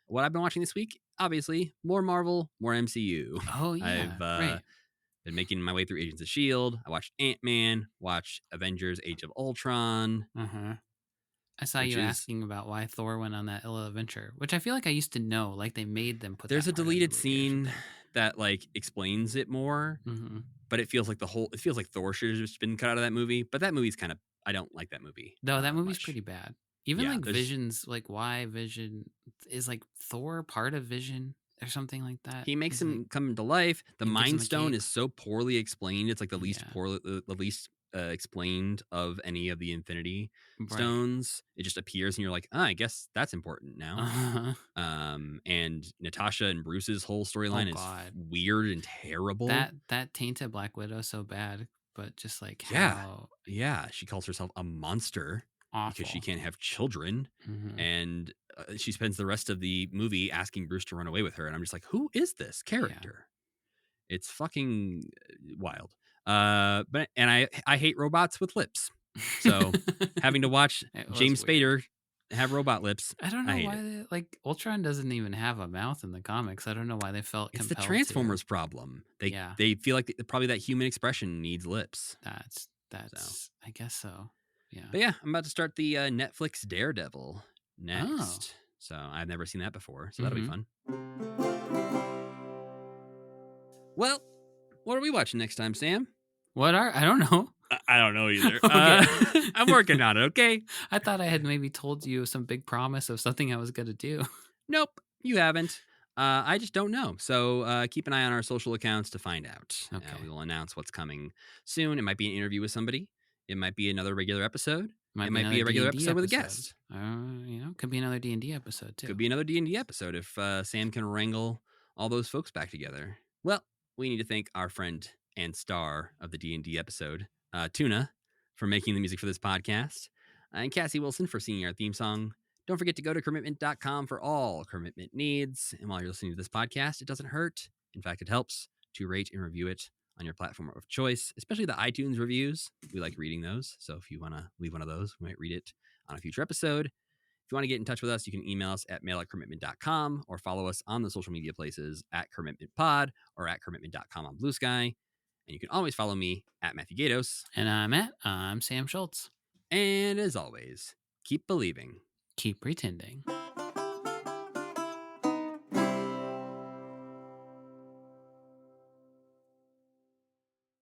What I've been watching this week, obviously, more Marvel, more MCU.
Oh yeah,
I've been making my way through Agents of S.H.I.E.L.D. I watched Ant-Man, watched Avengers: Age of Ultron.
I saw you asking about why Thor went on that little adventure, which I feel like I used to know. Like, they made them put.
There's a deleted scene that like explains it more, but it feels like Thor should have just been cut out of that movie. But that movie's kind of, I don't like that movie.
No, that movie's pretty bad. Even like Vision's, like, why Vision is like Thor part of Vision or something like that.
He makes him come to life. The Mind Stone is so poorly explained. It's like the least explained of any of the Infinity Stones. It just appears and you're like, I guess that's important now. And Natasha and Bruce's whole storyline is weird and terrible.
That tainted Black Widow so bad, but just like
she calls herself a monster.
Awful.
Because she can't have children, and she spends the rest of the movie asking Bruce to run away with her, and I'm just like, who is this character? It's fucking wild. But I hate robots with lips, so having to watch James Spader have robot lips,
I don't know why like Ultron doesn't even have a mouth in the comics. I don't know why they felt
it's the Transformers problem. They feel like probably that human expression needs lips.
That's I guess so. Yeah.
But yeah, I'm about to start the Netflix Daredevil next. So I've never seen that before. So that'll be fun. Well, what are we watching next time, Sam?
I don't know.
I don't know either. I'm working on it, okay?
I thought I had maybe told you some big promise of something I was going to do.
Nope. You haven't. I just don't know. So keep an eye on our social accounts to find out.
Okay.
We will announce what's coming soon. It might be an interview with somebody. It might be another regular episode. It might be a regular
D&D
episode with a guest.
Could be another D&D episode too.
Could be another D&D episode if Sam can wrangle all those folks back together. Well, we need to thank our friend and star of the D&D episode, Tuna, for making the music for this podcast, and Cassie Wilson for singing our theme song. Don't forget to go to Kermitment.com for all Kermitment needs. And while you're listening to this podcast, it doesn't hurt. In fact, it helps to rate and review it on your platform of choice, especially the iTunes reviews. We like reading those. So if you want to leave one of those, we might read it on a future episode. If you want to get in touch with us, you can email us at mail@kermitment.com or follow us on the social media places at KermitmentPod or at kermitment.com on Blue Sky. And you can always follow me at Matthew Gatos.
And I'm Sam Schultz.
And as always, keep believing.
Keep pretending.